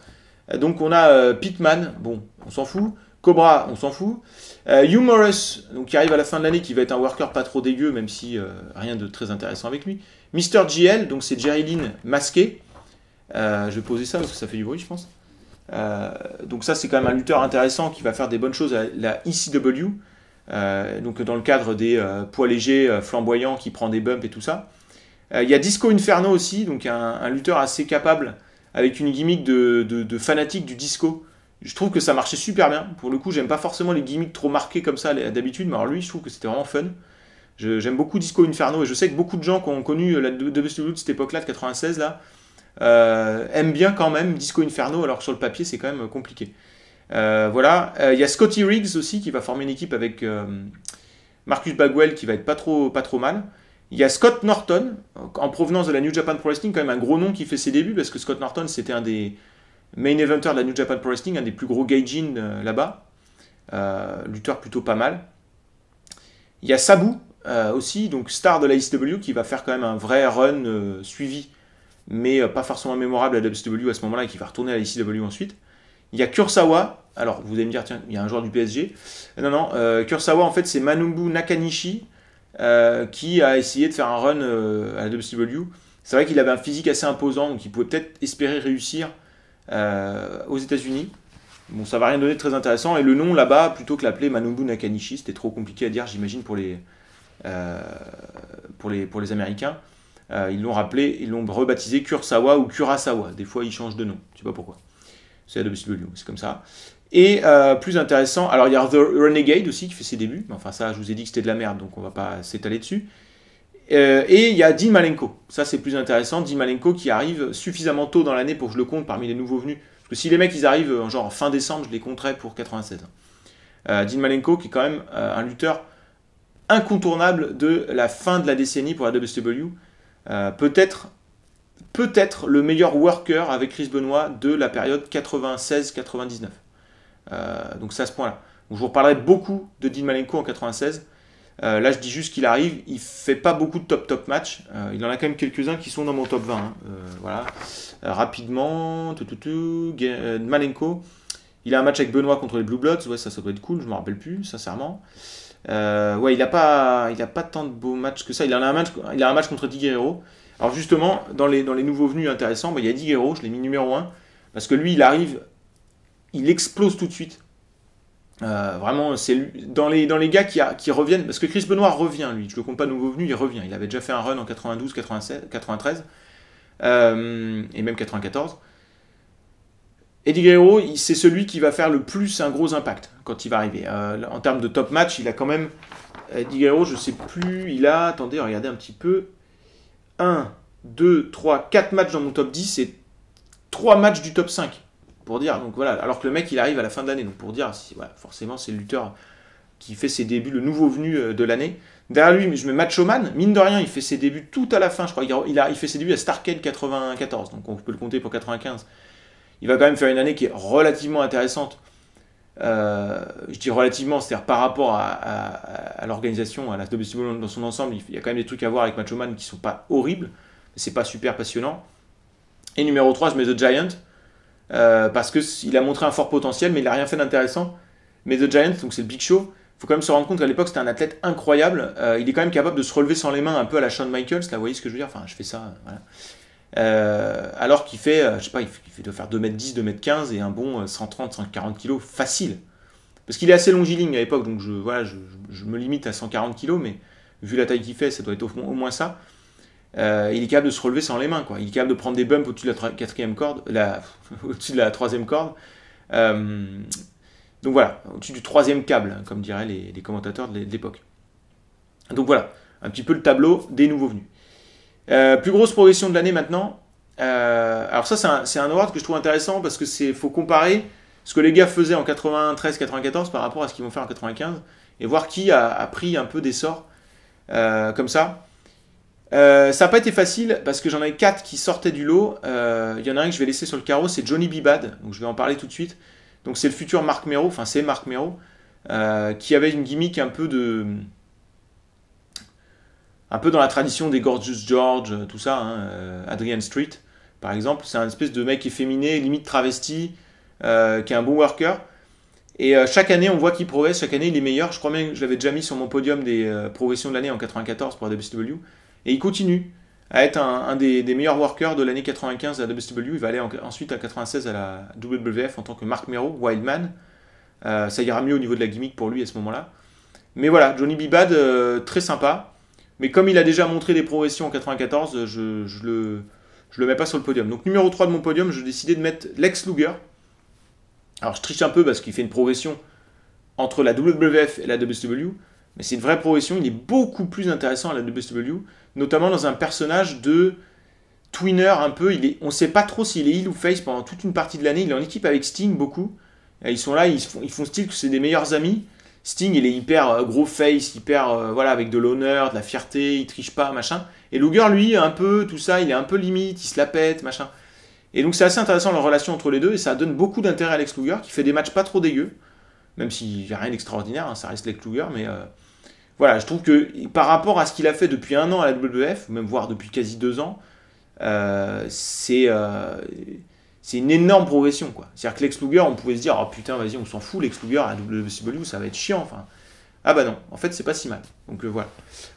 Donc on a Pitman, bon, on s'en fout. Cobra, on s'en fout. Hugh Morris, donc, qui arrive à la fin de l'année, qui va être un worker pas trop dégueu, même si rien de très intéressant avec lui. Mr. GL, donc c'est Jerry Lynn masqué. Je vais poser ça parce que ça fait du bruit, je pense. Donc ça, c'est quand même un lutteur intéressant qui va faire des bonnes choses à la ECW. Donc dans le cadre des poids légers flamboyants qui prend des bumps et tout ça. Il y a Disco Inferno aussi, donc un lutteur assez capable avec une gimmick de fanatique du disco. Je trouve que ça marchait super bien. Pour le coup, j'aime pas forcément les gimmicks trop marqués comme ça d'habitude, mais alors lui, je trouve que c'était vraiment fun. J'aime beaucoup Disco Inferno, et je sais que beaucoup de gens qui ont connu la WCW de cette époque-là, de 96, là, aiment bien quand même Disco Inferno, alors que sur le papier, c'est quand même compliqué. Voilà. Il y a Scotty Riggs aussi, qui va former une équipe avec Marcus Bagwell qui va être pas trop mal. Il y a Scott Norton, en provenance de la New Japan Pro Wrestling, quand même un gros nom qui fait ses débuts, parce que Scott Norton c'était un des main eventers de la New Japan Pro Wrestling, un des plus gros gaijin là-bas. Lutteur plutôt pas mal. Il y a Sabu aussi, donc star de la ICW, qui va faire quand même un vrai run suivi, mais pas forcément mémorable à la WCW à ce moment-là, et qui va retourner à la ICW ensuite. Il y a Kurosawa, alors vous allez me dire, tiens, il y a un joueur du PSG. Non, Kurosawa en fait c'est Manobu Nakanishi, qui a essayé de faire un run à la WCW. C'est vrai qu'il avait un physique assez imposant, donc il pouvait peut-être espérer réussir aux États-Unis. Bon, ça va rien donner de très intéressant. Et le nom là-bas, plutôt que l'appeler Manobu Nakanishi, c'était trop compliqué à dire, j'imagine, pour les Américains. Ils l'ont rebaptisé Kurosawa ou Kurasawa. Des fois, ils changent de nom. Je sais pas pourquoi. C'est la WCW, c'est comme ça. Et plus intéressant, alors il y a The Renegade aussi qui fait ses débuts. Enfin, ça, je vous ai dit que c'était de la merde, donc on va pas s'étaler dessus. Et il y a Dean Malenko. Ça, c'est plus intéressant. Dean Malenko qui arrive suffisamment tôt dans l'année pour que je le compte parmi les nouveaux venus. Parce que si les mecs ils arrivent en fin décembre, je les compterai pour 96. Dean Malenko qui est quand même un lutteur incontournable de la fin de la décennie pour la WCW. Peut-être le meilleur worker avec Chris Benoit de la période 96-99. Donc c'est à ce point-là. Donc, je vous reparlerai beaucoup de Dean Malenko en 96. Là, je dis juste qu'il arrive, il fait pas beaucoup de top matchs. Il en a quand même quelques-uns qui sont dans mon top 20. Hein. Voilà. Rapidement, Malenko, il a un match avec Benoit contre les Blue Bloods. Ouais, ça doit être cool. Je me rappelle plus, sincèrement. Ouais, il a pas tant de beaux matchs que ça. Il a un match contre Eddie Guerrero. Alors justement, dans les nouveaux venus intéressants, il y a Eddie Guerrero, je l'ai mis numéro 1, parce que lui, il arrive, il explose tout de suite. Vraiment, c'est dans les gars qui reviennent, parce que Chris Benoit revient, lui, je le compte pas nouveau venu, il revient. Il avait déjà fait un run en 92, 93, et même 94. Eddie Guerrero, c'est celui qui va faire le plus un gros impact quand il va arriver. En termes de top match, il a quand même, Eddie Guerrero, je sais plus, il a, attendez, regardez un petit peu, 1, 2, 3, 4 matchs dans mon top 10 et 3 matchs du top 5. Pour dire, donc voilà, alors que le mec il arrive à la fin de l'année, donc pour dire, voilà, forcément c'est le lutteur qui fait ses débuts, le nouveau venu de l'année. Derrière lui, je mets Macho Man, mine de rien, il fait ses débuts tout à la fin, je crois, il fait ses débuts à Starrcade 94, donc on peut le compter pour 95. Il va quand même faire une année qui est relativement intéressante. Je dis relativement, c'est-à-dire par rapport à l'organisation, à la WCW dans son ensemble, il y a quand même des trucs à voir avec Macho Man qui sont pas horribles, mais c'est pas super passionnant. Et numéro 3, je mets The Giant, parce qu'il a montré un fort potentiel, mais il n'a rien fait d'intéressant. Mais The Giant, donc c'est le Big Show, il faut quand même se rendre compte qu'à l'époque c'était un athlète incroyable, il est quand même capable de se relever sans les mains un peu à la Shawn Michaels, là vous voyez ce que je veux dire, enfin je fais ça, voilà. Alors qu'il fait, je sais pas, il doit faire 2m10, 2m15 et un bon 130, 140 kg facile. Parce qu'il est assez longiligne à l'époque, donc je me limite à 140 kg, mais vu la taille qu'il fait, ça doit être au moins ça. Il est capable de se relever sans les mains, quoi. Il est capable de prendre des bumps au-dessus de la quatrième corde, au-dessus de la troisième corde. Donc voilà, au-dessus du troisième câble, hein, comme diraient les commentateurs de l'époque. Donc voilà, un petit peu le tableau des nouveaux venus. Plus grosse progression de l'année maintenant. Alors ça, c'est un award que je trouve intéressant parce que faut comparer ce que les gars faisaient en 93-94 par rapport à ce qu'ils vont faire en 95 et voir qui a pris un peu d'essor comme ça. Ça n'a pas été facile parce que j'en avais 4 qui sortaient du lot. Il y en a un que je vais laisser sur le carreau, c'est Johnny B. Bad, donc je vais en parler tout de suite. Donc c'est le futur Marc Mero, enfin c'est Marc Mero, qui avait une gimmick un peu dans la tradition des Gorgeous George, tout ça, hein, Adrian Street, par exemple. C'est un espèce de mec efféminé, limite travesti, qui est un bon worker. Et chaque année, on voit qu'il progresse, chaque année, il est meilleur. Je crois même que je l'avais déjà mis sur mon podium des progressions de l'année en 94 pour la WCW. Et il continue à être un des meilleurs workers de l'année 95 à la WCW. Il va aller ensuite à 96 à la WWF en tant que Marc Mero, Wildman. Ça ira mieux au niveau de la gimmick pour lui à ce moment-là. Mais voilà, Johnny B. Bad, très sympa. Mais comme il a déjà montré des progressions en 94, je le mets pas sur le podium. Donc numéro 3 de mon podium, j'ai décidé de mettre Lex Luger. Alors je triche un peu parce qu'il fait une progression entre la WWF et la WCW, mais c'est une vraie progression, il est beaucoup plus intéressant à la WCW, notamment dans un personnage de twinner un peu, on ne sait pas trop s'il est heel ou face pendant toute une partie de l'année, il est en équipe avec Sting beaucoup, et ils sont là, ils font style que c'est des meilleurs amis, Sting, il est hyper gros face, hyper, voilà, avec de l'honneur, de la fierté, il triche pas, machin. Et Luger, lui, un peu, tout ça, il est un peu limite, il se la pète, machin. Et donc c'est assez intéressant la relation entre les deux, et ça donne beaucoup d'intérêt à Lex Luger, qui fait des matchs pas trop dégueux, même s'il n'y a rien d'extraordinaire, hein, ça reste Lex Luger, mais voilà, je trouve que par rapport à ce qu'il a fait depuis 1 an à la WWF, ou même voire depuis quasi 2 ans, c'est une énorme progression, quoi. C'est-à-dire que Lex Luger, on pouvait se dire, oh putain, vas-y, on s'en fout, Lex Luger à la WCW, ça va être chiant, enfin. Ah bah non, en fait, c'est pas si mal. Donc voilà,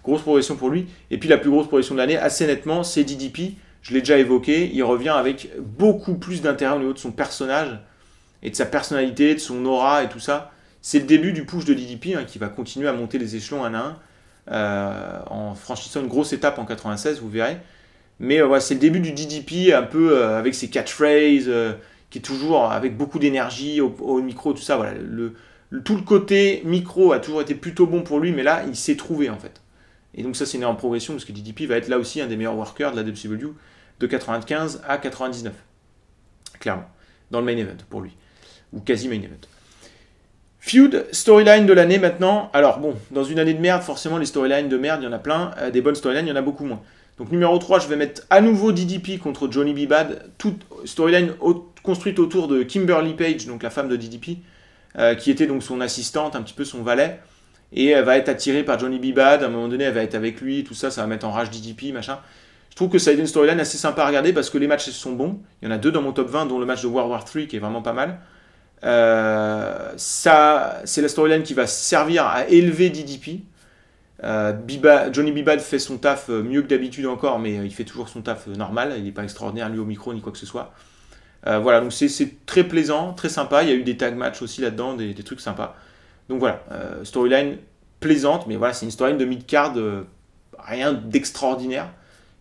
grosse progression pour lui. Et puis la plus grosse progression de l'année, assez nettement, c'est DDP. Je l'ai déjà évoqué, il revient avec beaucoup plus d'intérêt au niveau de son personnage et de sa personnalité, de son aura et tout ça. C'est le début du push de DDP, hein, qui va continuer à monter les échelons un à un, en franchissant une grosse étape en 96, vous verrez. Mais ouais, c'est le début du DDP, un peu avec ses catchphrases, qui est toujours avec beaucoup d'énergie au micro, tout ça. Voilà, tout le côté micro a toujours été plutôt bon pour lui, mais là, il s'est trouvé en fait. Et donc ça, c'est une énorme progression, parce que DDP va être là aussi un des meilleurs workers de la WCW de 95 à 99. Clairement. Dans le main event, pour lui. Ou quasi main event. Feud, storyline de l'année maintenant. Alors bon, dans une année de merde, forcément, les storylines de merde, il y en a plein. Des bonnes storylines, il y en a beaucoup moins. Donc numéro 3, je vais mettre à nouveau DDP contre Johnny B. Bad. Toute storyline construite autour de Kimberly Page, donc la femme de DDP, qui était donc son assistante, un petit peu son valet. Et elle va être attirée par Johnny B. Bad. À un moment donné, elle va être avec lui, tout ça, ça va mettre en rage DDP, machin. Je trouve que ça a été une storyline assez sympa à regarder parce que les matchs sont bons. Il y en a 2 dans mon top 20, dont le match de World War III qui est vraiment pas mal. Ça, c'est la storyline qui va servir à élever DDP. Johnny B. Bad fait son taf mieux que d'habitude encore, mais il fait toujours son taf normal. Il n'est pas extraordinaire lui au micro ni quoi que ce soit. Voilà, donc c'est très plaisant, très sympa. Il y a eu des tag matchs aussi là-dedans, des trucs sympas. Donc voilà, storyline plaisante, mais voilà, c'est une storyline de mid-card, rien d'extraordinaire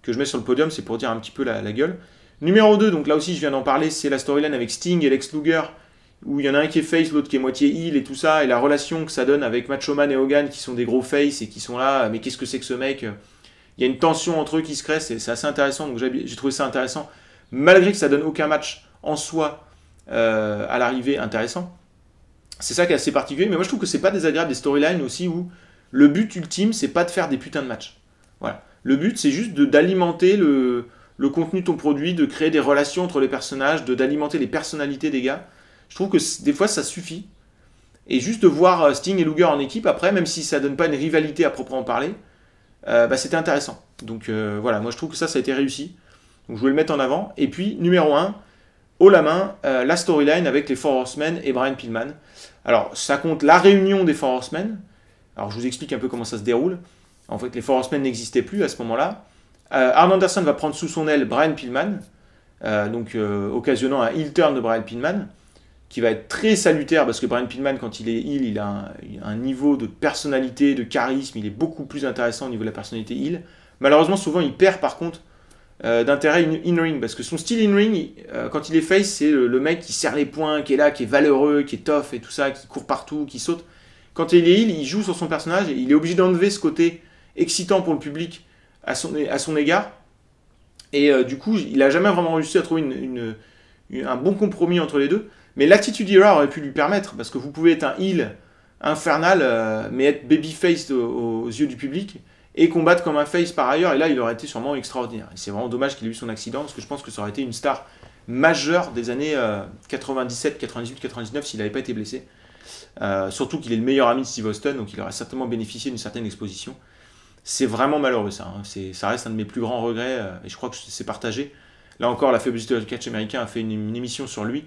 que je mets sur le podium, c'est pour dire un petit peu la gueule. Numéro 2, donc là aussi je viens d'en parler, c'est la storyline avec Sting et Lex Luger, où il y en a un qui est face, l'autre qui est moitié heel et tout ça, et la relation que ça donne avec Macho Man et Hogan, qui sont des gros face et qui sont là, mais qu'est-ce que c'est que ce mec? Il y a une tension entre eux qui se crée, c'est assez intéressant, donc j'ai trouvé ça intéressant, malgré que ça donne aucun match en soi à l'arrivée intéressant. C'est ça qui est assez particulier, mais moi je trouve que c'est pas désagréable des storylines aussi où le but ultime c'est pas de faire des putains de matchs. Voilà. Le but c'est juste d'alimenter le contenu de ton produit, de créer des relations entre les personnages, d'alimenter les personnalités des gars. Je trouve que des fois ça suffit. Et juste de voir Sting et Luger en équipe après, même si ça donne pas une rivalité à proprement parler, c'était intéressant. Donc voilà, moi je trouve que ça a été réussi. Donc je voulais le mettre en avant. Et puis numéro 1, haut la main, la storyline avec les Four Horsemen et Brian Pillman. Alors, ça compte la réunion des Four Horsemen. Alors, je vous explique un peu comment ça se déroule. En fait, les Four Horsemen n'existaient plus à ce moment-là. Arn Anderson va prendre sous son aile Brian Pillman, occasionnant un heel turn de Brian Pillman, qui va être très salutaire, parce que Brian Pillman, quand il est heel, il a un niveau de personnalité, de charisme, il est beaucoup plus intéressant au niveau de la personnalité heel. Malheureusement, souvent, il perd par contre d'intérêt in-ring, parce que son style in-ring, quand il est face, c'est le mec qui serre les poings, qui est là, qui est valeureux, qui est tough et tout ça, qui court partout, qui saute. Quand il est heel, il joue sur son personnage et il est obligé d'enlever ce côté excitant pour le public à son égard. Et du coup, il n'a jamais vraiment réussi à trouver un bon compromis entre les deux. Mais l'Attitude Era aurait pu lui permettre, parce que vous pouvez être un heel infernal, mais être babyface aux yeux du public, et combattre comme un face par ailleurs, et là il aurait été sûrement extraordinaire. Et c'est vraiment dommage qu'il ait eu son accident, parce que je pense que ça aurait été une star majeure des années 97, 98, 99 s'il n'avait pas été blessé. Surtout qu'il est le meilleur ami de Steve Austin, donc il aurait certainement bénéficié d'une certaine exposition. C'est vraiment malheureux ça, hein. Ça reste un de mes plus grands regrets, et je crois que c'est partagé. Là encore, la Fabulous du catch américain a fait une émission sur lui,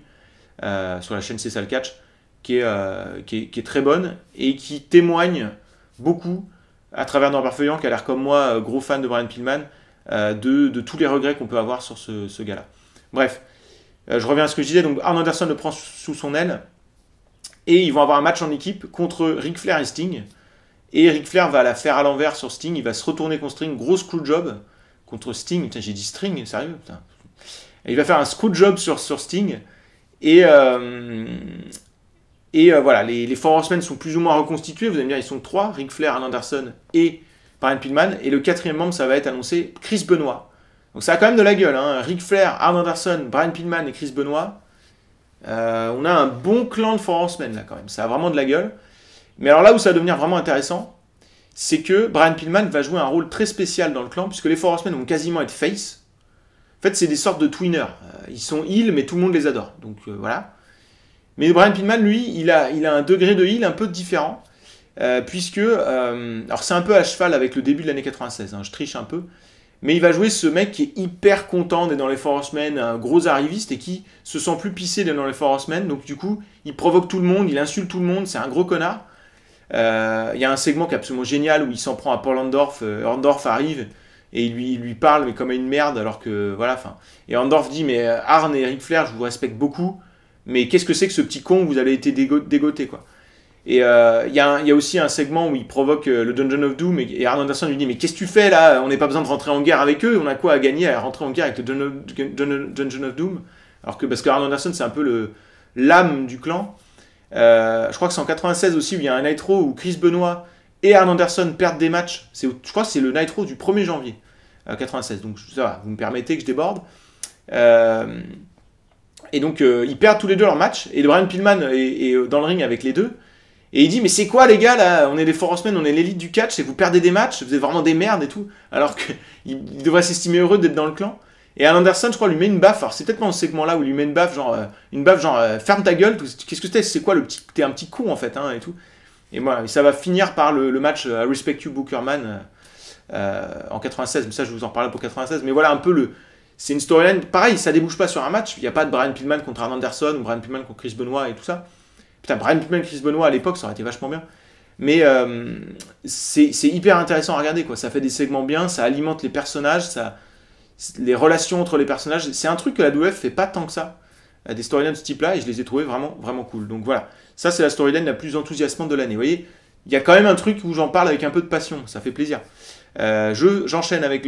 sur la chaîne C'est ça le catch, qui est très bonne, et qui témoigne beaucoup à travers Norbert Feuillant, qui a l'air comme moi, gros fan de Brian Pillman, de tous les regrets qu'on peut avoir sur ce gars-là. Bref, je reviens à ce que je disais, donc Arn Anderson le prend sous son aile, et ils vont avoir un match en équipe contre Ric Flair et Sting, et Ric Flair va la faire à l'envers sur Sting, il va se retourner contre Sting, gros screwjob contre Sting, putain j'ai dit string, sérieux, putain. Et il va faire un screwjob sur Sting, et voilà, les Four Horsemen sont plus ou moins reconstitués. Vous allez me dire, ils sont 3, Ric Flair, Arn Anderson et Brian Pillman. Et le 4e membre, ça va être annoncé Chris Benoit. Donc ça a quand même de la gueule. Hein. Ric Flair, Arn Anderson, Brian Pillman et Chris Benoit. On a un bon clan de Four Horsemen là quand même. Ça a vraiment de la gueule. Mais alors là où ça va devenir vraiment intéressant, c'est que Brian Pillman va jouer un rôle très spécial dans le clan, puisque les Four Horsemen vont quasiment être face. En fait, c'est des sortes de twinners. Ils sont heal, mais tout le monde les adore. Donc voilà. Mais Brian Pillman, lui, il a un degré de heal un peu différent, puisque... alors c'est un peu à cheval avec le début de l'année 96, hein, je triche un peu, mais il va jouer ce mec qui est hyper content d'être dans les Four Horsemen, un gros arriviste, et qui se sent plus pissé d'être dans les Four Horsemen, donc du coup, il provoque tout le monde, il insulte tout le monde, c'est un gros connard. Il y a un segment qui est absolument génial où il s'en prend à Paul Orndorff. Orndorff arrive et il lui parle mais comme à une merde alors que voilà. Fin. Et Orndorff dit mais Arn et Ric Flair, je vous respecte beaucoup, mais qu'est-ce que c'est que ce petit con, vous avez été dégoté quoi. Et il y a aussi un segment où il provoque le Dungeon of Doom et Arn Anderson lui dit mais qu'est-ce que tu fais là, on n'a pas besoin de rentrer en guerre avec eux, on a quoi à gagner à rentrer en guerre avec le Dungeon of Doom, alors que parce que Arn Anderson c'est un peu l'âme du clan. Je crois que c'est en 96 aussi où il y a un Nitro où Chris Benoit et Arn Anderson perdent des matchs. Je crois que c'est le Nitro du 1er janvier 96. Donc ça va, vous me permettez que je déborde. Et donc ils perdent tous les deux leur match. Et Brian Pillman est dans le ring avec les deux. Et il dit mais c'est quoi les gars là, on est les Four Horsemen, on est l'élite du catch et vous perdez des matchs, vous êtes vraiment des merdes et tout. Alors qu'il devrait s'estimer heureux d'être dans le clan. Et Arn Anderson, je crois, lui met une baffe. Alors, c'est peut-être pas dans ce segment-là où il lui met une baffe, genre, ferme ta gueule. Qu'est-ce que c'est quoi le petit. T'es un petit con, en fait, hein, et tout. Et voilà, ça va finir par le match I Respect You Bookerman en 96. Mais ça, je vous en reparlerai pour 96. Mais voilà, un peu c'est une storyline. Pareil, ça débouche pas sur un match. Il n'y a pas de Brian Pillman contre Arn Anderson ou Brian Pillman contre Chris Benoit et tout ça. Putain, Brian Pillman, Chris Benoit à l'époque, ça aurait été vachement bien. Mais c'est hyper intéressant à regarder, quoi. Ça fait des segments bien, ça alimente les personnages, les relations entre les personnages, c'est un truc que la WF fait pas tant que ça, des storylines de ce type-là, et je les ai trouvés vraiment, vraiment cool. Donc voilà, ça c'est la storyline la plus enthousiasmante de l'année. Vous voyez, il y a quand même un truc où j'en parle avec un peu de passion, ça fait plaisir. J'enchaîne avec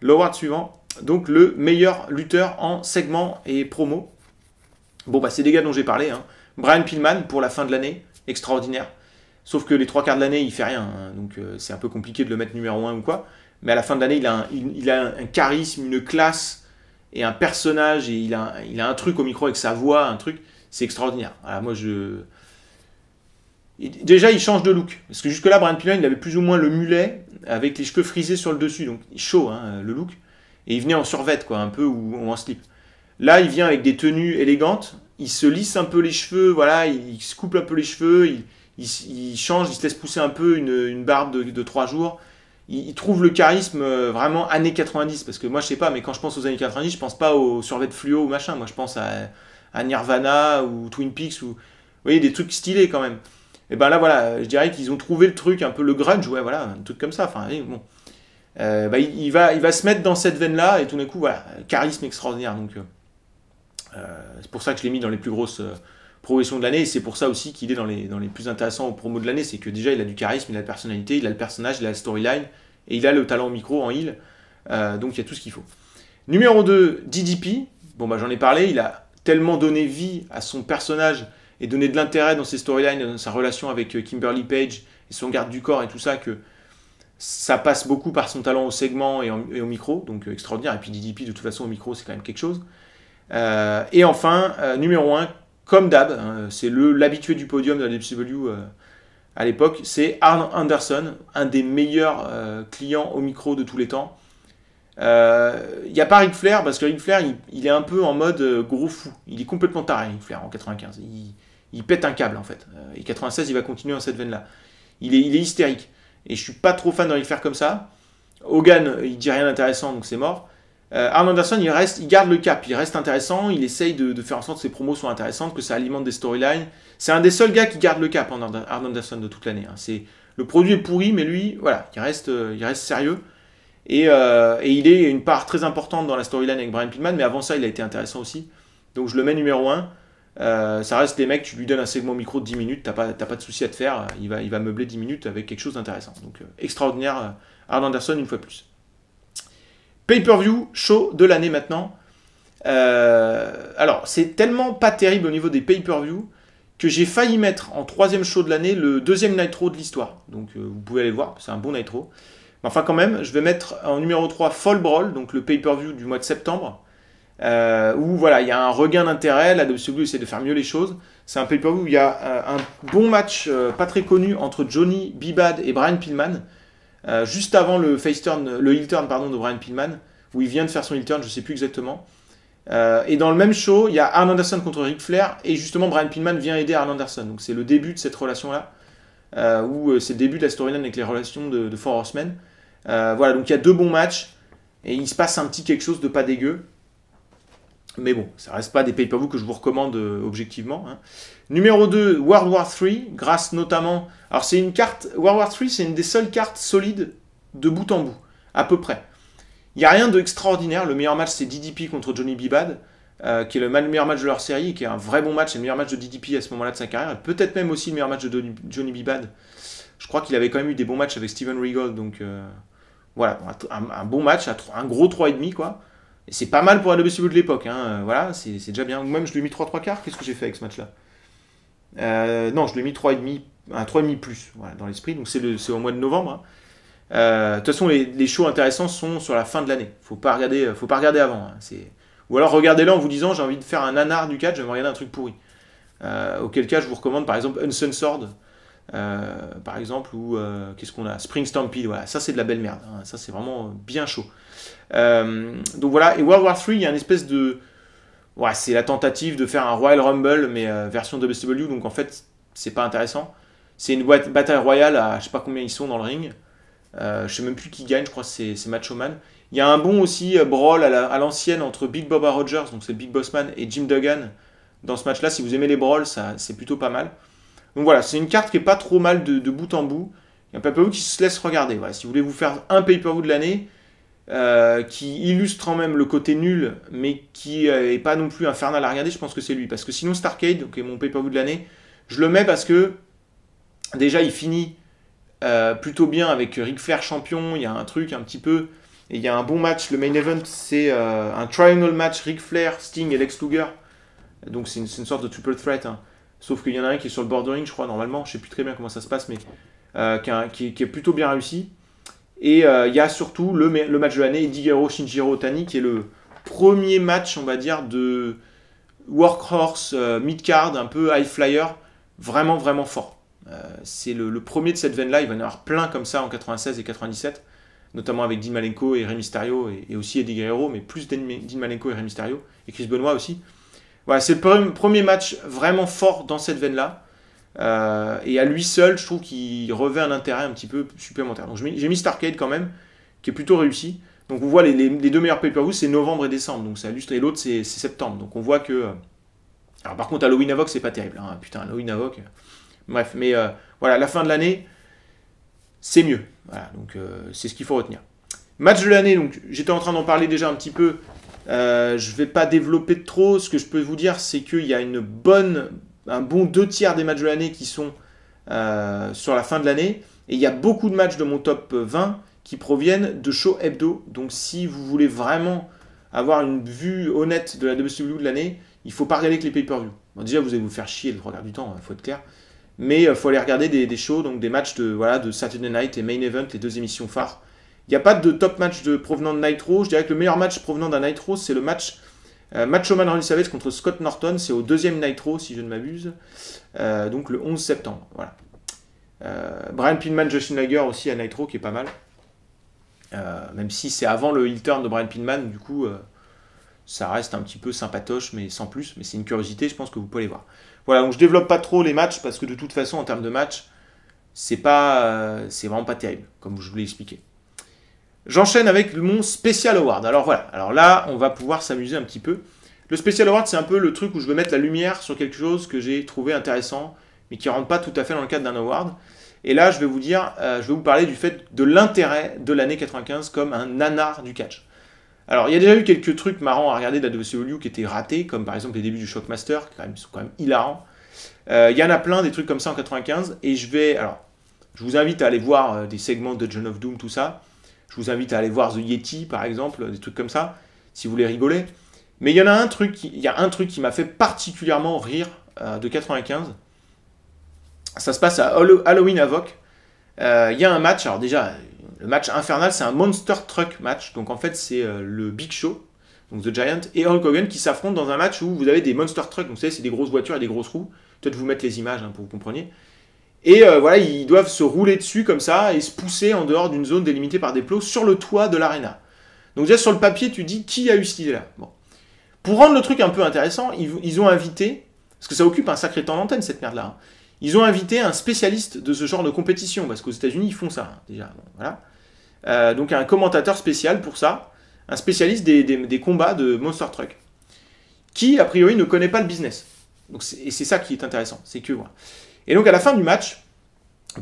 l'award suivant, donc le meilleur lutteur en segment et promo. Bon bah c'est des gars dont j'ai parlé, hein. Brian Pillman pour la fin de l'année, extraordinaire. Sauf que les 3/4 de l'année il fait rien, hein, donc c'est un peu compliqué de le mettre numéro 1 ou quoi. Mais à la fin de l'année, il a un charisme, une classe et un personnage, et il a un truc au micro avec sa voix, un truc, c'est extraordinaire. Voilà, moi déjà, il change de look. Parce que jusque-là, Brian Pillman, il avait plus ou moins le mulet avec les cheveux frisés sur le dessus, donc chaud, hein, le look. Et il venait en survêt, quoi, un peu, ou en slip. Là, il vient avec des tenues élégantes, il se lisse un peu les cheveux, voilà, il se coupe un peu les cheveux, il change, il se laisse pousser un peu une barbe de 3 jours. Il trouve le charisme vraiment années 90, parce que moi je sais pas, mais quand je pense aux années 90, je pense pas aux survêtements fluo ou machin, moi je pense à Nirvana ou Twin Peaks, ou vous voyez, des trucs stylés quand même. Et ben là voilà, je dirais qu'ils ont trouvé le truc, un peu le grunge, ouais voilà, un truc comme ça, enfin bon. Il va se mettre dans cette veine là, et tout d'un coup voilà, charisme extraordinaire, donc c'est pour ça que je l'ai mis dans les plus grosses progressions de l'année, et c'est pour ça aussi qu'il est dans les plus intéressants aux promos de l'année, c'est que déjà il a du charisme, il a la personnalité, il a le personnage, il a la storyline, et il a le talent au micro en heel, donc il y a tout ce qu'il faut. Numéro 2, DDP, bon bah j'en ai parlé, il a tellement donné vie à son personnage et donné de l'intérêt dans ses storylines, dans sa relation avec Kimberly Page et son garde du corps et tout ça, que ça passe beaucoup par son talent au segment et au micro, donc extraordinaire, et puis DDP de toute façon au micro c'est quand même quelque chose. Et enfin, numéro 1, comme d'hab, hein, c'est l'habitué du podium de la WCW à l'époque, c'est Arn Anderson, un des meilleurs clients au micro de tous les temps. Il n'y a pas Ric Flair, parce que Ric Flair, il est un peu en mode gros fou. Il est complètement taré, Ric Flair, en 95. Il pète un câble, en fait. Et 96, il va continuer dans cette veine-là. Il est hystérique. Et je suis pas trop fan de Ric Flair comme ça. Hogan, il dit rien d'intéressant, donc c'est mort. Arn Anderson, il garde le cap, il reste intéressant, il essaye de faire en sorte que ses promos soient intéressantes, que ça alimente des storylines. C'est un des seuls gars qui garde le cap, Arn Anderson, de toute l'année. Hein. Le produit est pourri, mais lui, voilà, il reste sérieux. Et il est une part très importante dans la storyline avec Brian Pillman, mais avant ça, il a été intéressant aussi. Donc je le mets numéro 1. Ça reste des mecs, tu lui donnes un segment micro de 10 minutes, t'as pas de souci à te faire, il va meubler 10 minutes avec quelque chose d'intéressant. Donc extraordinaire, Arn Anderson une fois plus. Pay-per-view, show de l'année maintenant. Alors, c'est tellement pas terrible au niveau des pay-per-view que j'ai failli mettre en 3e show de l'année le 2e Nitro de l'histoire. Donc vous pouvez aller le voir, c'est un bon Nitro. Mais enfin quand même, je vais mettre en numéro 3 Fall Brawl, donc le pay-per-view du mois de septembre. où voilà, il y a un regain d'intérêt, la WWE essaie de faire mieux les choses. C'est un pay-per-view où il y a un bon match pas très connu entre Johnny B-Bad et Brian Pillman, juste avant le heel turn pardon, de Brian Pillman, où il vient de faire son heel turn, je sais plus exactement. Et dans le même show, il y a Arn Anderson contre Ric Flair, et justement Brian Pillman vient aider Arn Anderson. Donc c'est le début de cette relation-là, où c'est le début de la storyline avec les relations de Four Horsemen. Voilà, donc il y a 2 bons matchs, et il se passe un petit quelque chose de pas dégueu. Mais bon, ça reste pas des pay-per-view que je vous recommande objectivement. Hein. Numéro 2, World War 3, grâce notamment... Alors c'est une carte... World War 3, c'est une des seules cartes solides de bout en bout, à peu près. Il n'y a rien d'extraordinaire. Le meilleur match, c'est DDP contre Johnny B-Bad, qui est le meilleur match de leur série, et qui est un vrai bon match. C'est le meilleur match de DDP à ce moment-là de sa carrière. Peut-être même aussi le meilleur match de Johnny B-Bad. Je crois qu'il avait quand même eu des bons matchs avec Steven Regal. Donc voilà, un bon match, un gros 3,5 quoi. Et c'est pas mal pour la WCW de l'époque. Hein. Voilà, c'est déjà bien. Même je lui ai mis 3 quarts. Qu'est-ce que j'ai fait avec ce match-là non, je lui ai mis 3,5, un 3,5 plus voilà, dans l'esprit. Donc c'est au mois de novembre. Hein. De toute façon, les shows intéressants sont sur la fin de l'année. Faut pas regarder avant. Hein. Ou alors regardez-le en vous disant j'ai envie de faire un nanar du catch, je vais me regarder un truc pourri. Auquel cas, je vous recommande par exemple Uncensored, par exemple, ou qu'est-ce qu'on a Spring Stampede. Voilà, ça c'est de la belle merde. Hein. Ça c'est vraiment bien chaud. Donc voilà. Et World War 3, il y a une espèce de ouais, c'est la tentative de faire un Royal Rumble mais version WCW. Donc en fait, c'est pas intéressant. C'est une bataille royale à je sais pas combien ils sont dans le ring. Je sais même plus qui gagne, je crois que c'est Macho Man. Il y a un bon aussi brawl à l'ancienne entre Big Bubba Rogers, donc c'est Big Boss Man, et Jim Duggan dans ce match-là. Si vous aimez les brawls, c'est plutôt pas mal. Donc voilà, c'est une carte qui est pas trop mal de bout en bout. Il y a un pay-per-view qui se laisse regarder. Voilà, si vous voulez vous faire un pay-per-view de l'année, qui illustre quand même le côté nul, mais qui est pas non plus infernal à regarder, je pense que c'est lui. Parce que sinon Starrcade, qui est mon pay-per-view de l'année, je le mets parce que déjà il finit plutôt bien avec Ric Flair champion, il y a un truc un petit peu, et il y a un bon match. Le main event, c'est un triangle match Ric Flair, Sting et Lex Luger. Donc c'est une sorte de triple threat. Hein. Sauf qu'il y en a un qui est sur le bordering, je crois, normalement. Je sais plus très bien comment ça se passe, mais qui est plutôt bien réussi. Et il y a surtout le match de l'année, Eddie Guerrero, Shinjiro Otani, qui est le premier match, on va dire, de workhorse, mid-card, un peu high flyer, vraiment, vraiment fort. C'est le premier de cette veine-là. Il va y en avoir plein comme ça en 96 et 97, notamment avec Dean Malenko et Rey Mysterio, et aussi Eddie Guerrero, mais plus Dean Malenko et Rey Mysterio, et Chris Benoit aussi. Voilà, c'est le premier match vraiment fort dans cette veine-là. Et à lui seul, je trouve qu'il revêt un intérêt un petit peu supplémentaire. Donc j'ai mis Starrcade quand même, qui est plutôt réussi. Donc on voit les 2 meilleurs pay-per-views, c'est novembre et décembre. Donc ça illustre, et l'autre c'est septembre. Donc on voit que... Alors par contre, Halloween Havoc, c'est pas terrible. Hein. Putain, Halloween Havoc... Bref, mais voilà, la fin de l'année, c'est mieux. Voilà, donc c'est ce qu'il faut retenir. Match de l'année, donc j'étais en train d'en parler déjà un petit peu. Je ne vais pas développer trop. Ce que je peux vous dire, c'est qu'il y a un bon 2/3 des matchs de l'année qui sont sur la fin de l'année. Et il y a beaucoup de matchs de mon top 20 qui proviennent de shows hebdo. Donc si vous voulez vraiment avoir une vue honnête de la WCW de l'année, il ne faut pas regarder que les pay-per-view. Bon, déjà, vous allez vous faire chier le 3/4 du temps, il faut être clair. Mais il faut aller regarder des shows, donc des matchs de Saturday Night et Main Event, les 2 émissions phares. Il n'y a pas de top match provenant de Nitro. Je dirais que le meilleur match provenant d'un Nitro, c'est le match Macho Man Randy Savage contre Scott Norton. C'est au 2e Nitro, si je ne m'abuse. Donc le 11 septembre. Voilà. Brian Pillman, Jushin Liger aussi à Nitro, qui est pas mal. Même si c'est avant le heel turn de Brian Pillman, du coup, ça reste un petit peu sympatoche, mais sans plus. Mais c'est une curiosité, je pense que vous pouvez aller voir. Voilà, donc je développe pas trop les matchs, parce que de toute façon, en termes de matchs, c'est vraiment pas terrible, comme je vous l'ai expliqué. J'enchaîne avec mon Special Award. Alors voilà, alors là, on va pouvoir s'amuser un petit peu. Le Special Award, c'est un peu le truc où je veux mettre la lumière sur quelque chose que j'ai trouvé intéressant, mais qui ne rentre pas tout à fait dans le cadre d'un award. Et là, je vais vous parler du fait de l'intérêt de l'année 95 comme un nanar du catch. Alors, il y a déjà eu quelques trucs marrants à regarder de la WCW qui étaient ratés, comme par exemple les débuts du Shockmaster, qui sont quand même hilarants. Il y en a plein, des trucs comme ça en 95, et je vous invite à aller voir des segments de John of Doom, tout ça. Je vous invite à aller voir The Yeti, par exemple, des trucs comme ça, si vous voulez rigoler. Mais il y a un truc qui m'a fait particulièrement rire de 95. Ça se passe à Halloween Havoc. Il y a un match, alors déjà, le match infernal, c'est un Monster Truck match. Donc en fait, c'est le Big Show. donc The Giant, et Hulk Hogan qui s'affrontent dans un match où vous avez des monster trucks, donc vous savez, c'est des grosses voitures et des grosses roues. Peut-être vous mettre les images pour que vous compreniez. Et voilà, ils doivent se rouler dessus comme ça et se pousser en dehors d'une zone délimitée par des plots sur le toit de l'aréna. Donc déjà sur le papier, tu dis qui a eu cette idée-là. Bon. Pour rendre le truc un peu intéressant, ils ont invité, parce que ça occupe un sacré temps d'antenne cette merde-là, ils ont invité un spécialiste de ce genre de compétition, parce qu'aux États-Unis ils font ça déjà. Bon, voilà. Donc un commentateur spécial pour ça, un spécialiste des combats de Monster Truck, qui a priori ne connaît pas le business. Donc, et c'est ça qui est intéressant, c'est que voilà. Et donc à la fin du match,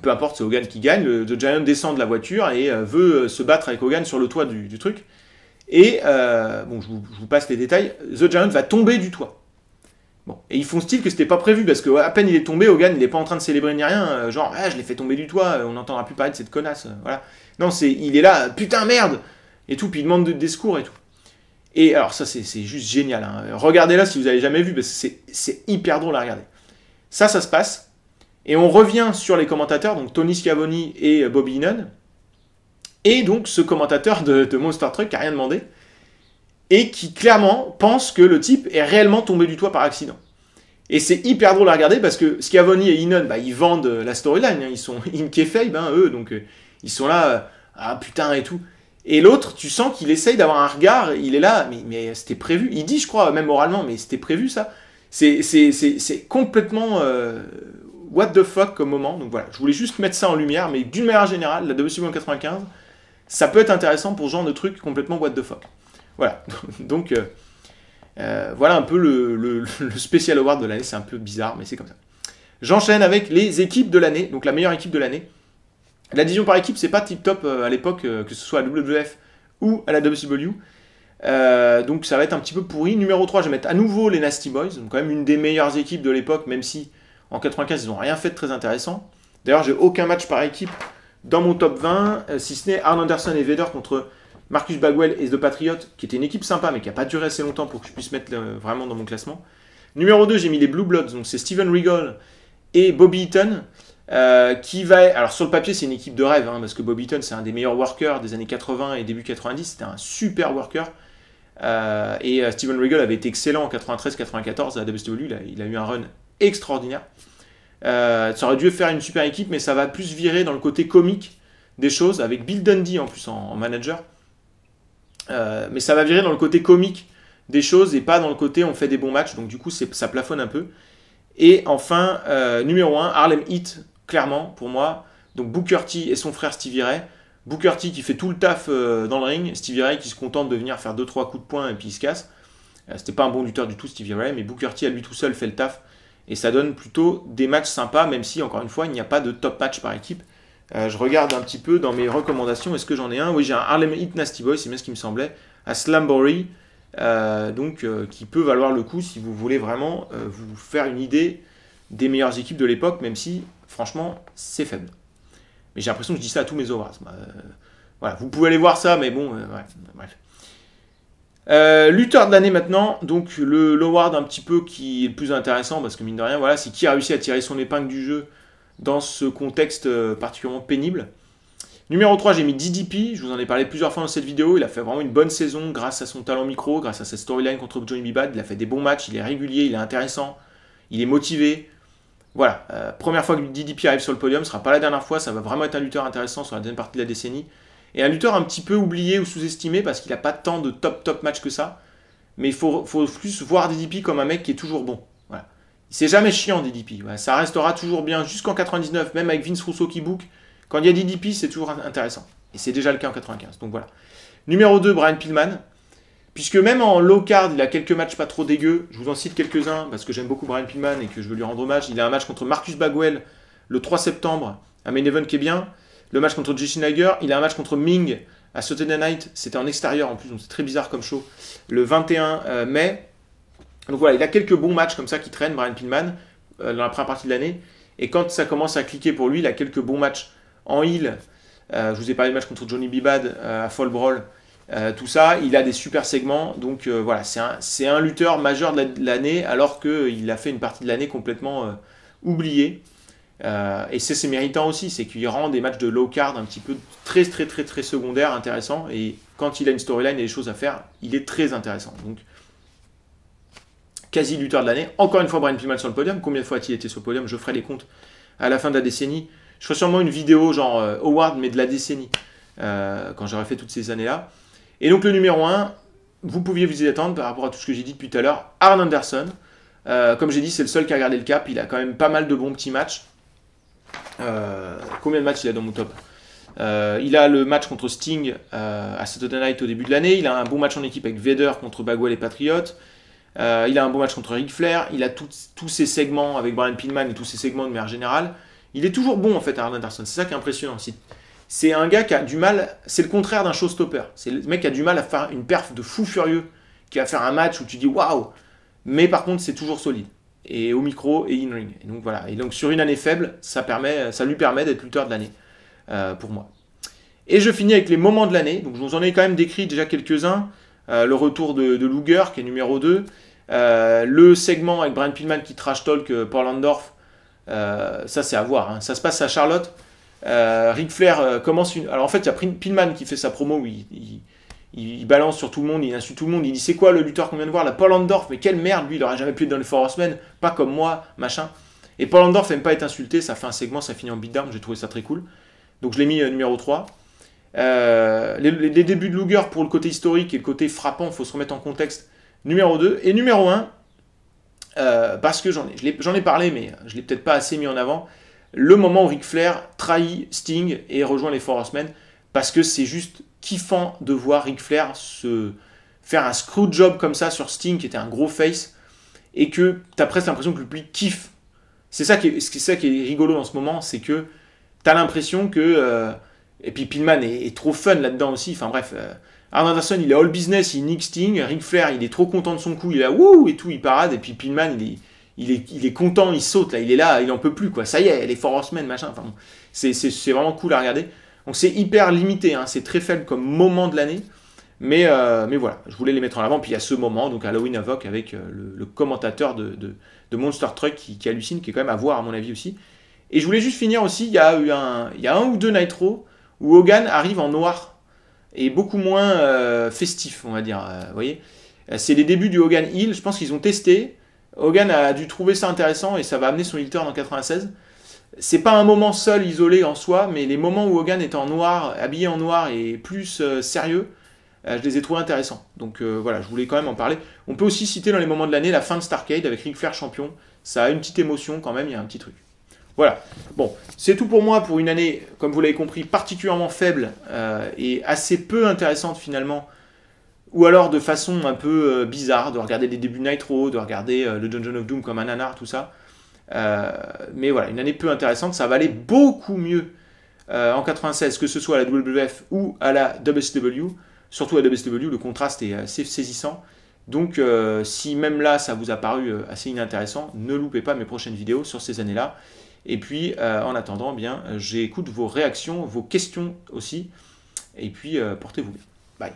peu importe, c'est Hogan qui gagne, The Giant descend de la voiture et veut se battre avec Hogan sur le toit du truc. Et bon, je vous passe les détails, The Giant va tomber du toit. Bon, et ils font style que c'était pas prévu, parce que à peine il est tombé, Hogan il est pas en train de célébrer ni rien, genre je l'ai fait tomber du toit, on n'entendra plus parler de cette connasse, voilà. Non, il est là, putain merde, et tout, puis il demande des secours et tout. Et alors ça c'est juste génial, hein. Regardez-la si vous avez jamais vu, parce que c'est hyper drôle à regarder. Ça se passe. Et on revient sur les commentateurs, donc Tony Schiavone et Bobby Heenan. Et donc ce commentateur de Monster Truck qui n'a rien demandé, et qui clairement pense que le type est réellement tombé du toit par accident. Et c'est hyper drôle à regarder parce que Schiavone et Heenan, ils vendent la storyline, hein, ils sont in kayfabe, eux, donc ils sont là, ah putain et tout. Et l'autre, tu sens qu'il essaye d'avoir un regard, il est là, mais c'était prévu. Il dit, je crois, même oralement, mais c'était prévu ça. C'est complètement... what the fuck comme moment, donc voilà, je voulais juste mettre ça en lumière, mais d'une manière générale, la WCW 95, ça peut être intéressant pour ce genre de truc complètement what the fuck. Voilà, donc voilà un peu le Special Award de l'année, c'est un peu bizarre, mais c'est comme ça. J'enchaîne avec les équipes de l'année, donc la meilleure équipe de l'année. La division par équipe, c'est pas tip top à l'époque, que ce soit à WWF ou à la WCW. Donc ça va être un petit peu pourri. Numéro 3, je vais mettre à nouveau les Nasty Boys, donc quand même une des meilleures équipes de l'époque, même si en 95, ils n'ont rien fait de très intéressant. D'ailleurs, j'ai aucun match par équipe dans mon top 20, si ce n'est Arn Anderson et Vader contre Marcus Bagwell et The Patriot, qui était une équipe sympa, mais qui n'a pas duré assez longtemps pour que je puisse mettre vraiment dans mon classement. Numéro 2, j'ai mis les Blue Bloods, donc c'est Steven Regal et Bobby Eaton, qui va... Alors sur le papier, c'est une équipe de rêve, hein, parce que Bobby Eaton, c'est un des meilleurs workers des années 80 et début 90, c'était un super worker. Et Steven Regal avait été excellent en 93-94 à la WCW, il a eu un run extraordinaire. Ça aurait dû faire une super équipe, mais ça va plus virer dans le côté comique des choses, avec Bill Dundee en plus en manager. Mais ça va virer dans le côté comique des choses et pas dans le côté on fait des bons matchs, donc du coup ça plafonne un peu. Et enfin, numéro 1, Harlem Heat, clairement pour moi, donc Booker T et son frère Stevie Ray. Booker T qui fait tout le taf dans le ring, Stevie Ray qui se contente de venir faire 2-3 coups de poing et puis il se casse. C'était pas un bon lutteur du tout Stevie Ray, mais Booker T à lui tout seul fait le taf. Et ça donne plutôt des matchs sympas, même si, encore une fois, il n'y a pas de top match par équipe. Je regarde un petit peu dans mes recommandations. Est-ce que j'en ai un? Oui, j'ai un Harlem Heat Nasty Boy, c'est bien ce qui me semblait, à Slamboree, qui peut valoir le coup si vous voulez vraiment vous faire une idée des meilleures équipes de l'époque, même si, franchement, c'est faible. Mais j'ai l'impression que je dis ça à tous mes awards. Voilà, vous pouvez aller voir ça, mais bon, ouais, bref. Lutteur de l'année maintenant, donc l'award un petit peu qui est le plus intéressant, parce que mine de rien, voilà, c'est qui a réussi à tirer son épingle du jeu dans ce contexte particulièrement pénible. Numéro 3, j'ai mis DDP, je vous en ai parlé plusieurs fois dans cette vidéo, il a fait vraiment une bonne saison grâce à son talent micro, grâce à sa storyline contre Johnny B. Bad, il a fait des bons matchs, il est régulier, il est intéressant, il est motivé. Voilà, première fois que DDP arrive sur le podium, ce sera pas la dernière fois, ça va vraiment être un lutteur intéressant sur la deuxième partie de la décennie. Et un lutteur un petit peu oublié ou sous-estimé parce qu'il n'a pas tant de top matchs que ça. Mais il faut plus voir DDP comme un mec qui est toujours bon. Voilà. C'est jamais chiant DDP. Voilà. Ça restera toujours bien jusqu'en 99, même avec Vince Russo qui book. Quand il y a DDP, c'est toujours intéressant. Et c'est déjà le cas en 95. Donc voilà. Numéro 2, Brian Pillman. Puisque même en low card, il a quelques matchs pas trop dégueux. Je vous en cite quelques-uns parce que j'aime beaucoup Brian Pillman et que je veux lui rendre hommage. Il a un match contre Marcus Bagwell le 3 septembre, un main event qui est bien. Le match contre Jesse Niger, il a un match contre Ming à Saturday Night, c'était en extérieur en plus, donc c'est très bizarre comme show, le 21 mai. Donc voilà, il a quelques bons matchs comme ça qui traînent, Brian Pillman, dans la première partie de l'année. Et quand ça commence à cliquer pour lui, il a quelques bons matchs en heel. Je vous ai parlé du match contre Johnny B. Bad à Fall Brawl. Tout ça, il a des super segments. Donc voilà, c'est un lutteur majeur de l'année, alors qu'il a fait une partie de l'année complètement oubliée. Et c'est méritant aussi, c'est qu'il rend des matchs de low card un petit peu très secondaires, intéressants. Et quand il a une storyline et des choses à faire, il est très intéressant. Donc, quasi lutteur de l'année. Encore une fois, Brian Pillman sur le podium. Combien de fois a-t-il été sur le podium? Je ferai les comptes à la fin de la décennie. Je ferai sûrement une vidéo genre Award, mais de la décennie, quand j'aurai fait toutes ces années-là. Et donc le numéro 1, vous pouviez vous y attendre par rapport à tout ce que j'ai dit depuis tout à l'heure. Arn Anderson. Comme j'ai dit, c'est le seul qui a gardé le cap. Il a quand même pas mal de bons petits matchs. Combien de matchs il a dans mon top? Il a le match contre Sting à Saturday Night au début de l'année. Il a un bon match en équipe avec Vader contre Bagwell et Patriot. Il a un bon match contre Ric Flair. Il a tous ses segments avec Brian Pillman et tous ses segments de manière générale. Il est toujours bon en fait, Arn Anderson. C'est ça qui est impressionnant. C'est un gars qui a du mal. C'est le contraire d'un showstopper. C'est le mec qui a du mal à faire une perf de fou furieux, qui va faire un match où tu dis waouh. Mais par contre, c'est toujours solide. Et au micro et in-ring. Et donc voilà. Et donc sur une année faible, ça lui permet d'être lutteur de l'année pour moi. Et je finis avec les moments de l'année. Donc je vous en ai quand même décrit déjà quelques-uns. Le retour de Luger qui est numéro 2. Le segment avec Brian Pillman qui trash talk Paul Orndorff. Ça c'est à voir. Hein. Ça se passe à Charlotte. Ric Flair commence une. Alors en fait, il y a Pillman qui fait sa promo où il balance sur tout le monde, il insulte tout le monde, il dit c'est quoi le lutteur qu'on vient de voir, la Paul Orndorff, mais quelle merde, lui il aurait jamais pu être dans les Four Horsemen, pas comme moi, machin. Et Paul Orndorff n'aime pas être insulté, ça fait un segment, ça finit en beatdown, j'ai trouvé ça très cool. Donc je l'ai mis numéro 3. Les débuts de Luger pour le côté historique et le côté frappant, il faut se remettre en contexte, numéro 2. Et numéro 1, parce que j'en ai parlé, mais je ne l'ai peut-être pas assez mis en avant, le moment où Ric Flair trahit Sting et rejoint les Four Horsemen, parce que c'est juste kiffant de voir Ric Flair se faire un screw job comme ça sur Sting, qui était un gros face, et que tu as presque l'impression que le public kiffe. C'est ça qui est rigolo en ce moment, c'est que tu as l'impression que... et puis Pillman est trop fun là-dedans aussi, enfin bref... Arn Anderson, il est all business, il nique Sting, Ric Flair, il est trop content de son coup, il est là, wouh, et tout, il parade, et puis Pillman, il est content, il saute, là, il en peut plus, quoi. Ça y est, les Four Horsemen, machin. Enfin, bon, c'est vraiment cool à regarder. Donc c'est hyper limité, hein, c'est très faible comme moment de l'année. Mais voilà, je voulais les mettre en avant. Puis il y a ce moment, donc Halloween Havoc, avec le commentateur de Monster Truck qui hallucine, qui est quand même à voir à mon avis aussi. Et je voulais juste finir aussi, il y a un ou deux Nitro où Hogan arrive en noir et beaucoup moins festif, on va dire. Vous voyez, c'est les débuts du Hogan Heel, je pense qu'ils ont testé. Hogan a dû trouver ça intéressant et ça va amener son heel turn en 96. C'est pas un moment seul, isolé en soi, mais les moments où Hogan est en noir, habillé en noir et plus sérieux, je les ai trouvés intéressants. Donc voilà, je voulais quand même en parler. On peut aussi citer dans les moments de l'année la fin de Starrcade avec Ric Flair champion. Ça a une petite émotion quand même, il y a un petit truc. Voilà, bon, c'est tout pour moi pour une année, comme vous l'avez compris, particulièrement faible et assez peu intéressante finalement. Ou alors de façon un peu bizarre, de regarder les débuts de Nitro, de regarder le Dungeon of Doom comme un nanar, tout ça. Mais voilà, une année peu intéressante, ça valait beaucoup mieux en 96, que ce soit à la WWF ou à la WCW. Surtout à la WCW, le contraste est assez saisissant. Donc si même là ça vous a paru assez inintéressant, ne loupez pas mes prochaines vidéos sur ces années-là. Et puis en attendant, bien, j'écoute vos réactions, vos questions aussi. Et puis portez-vous bien. Bye.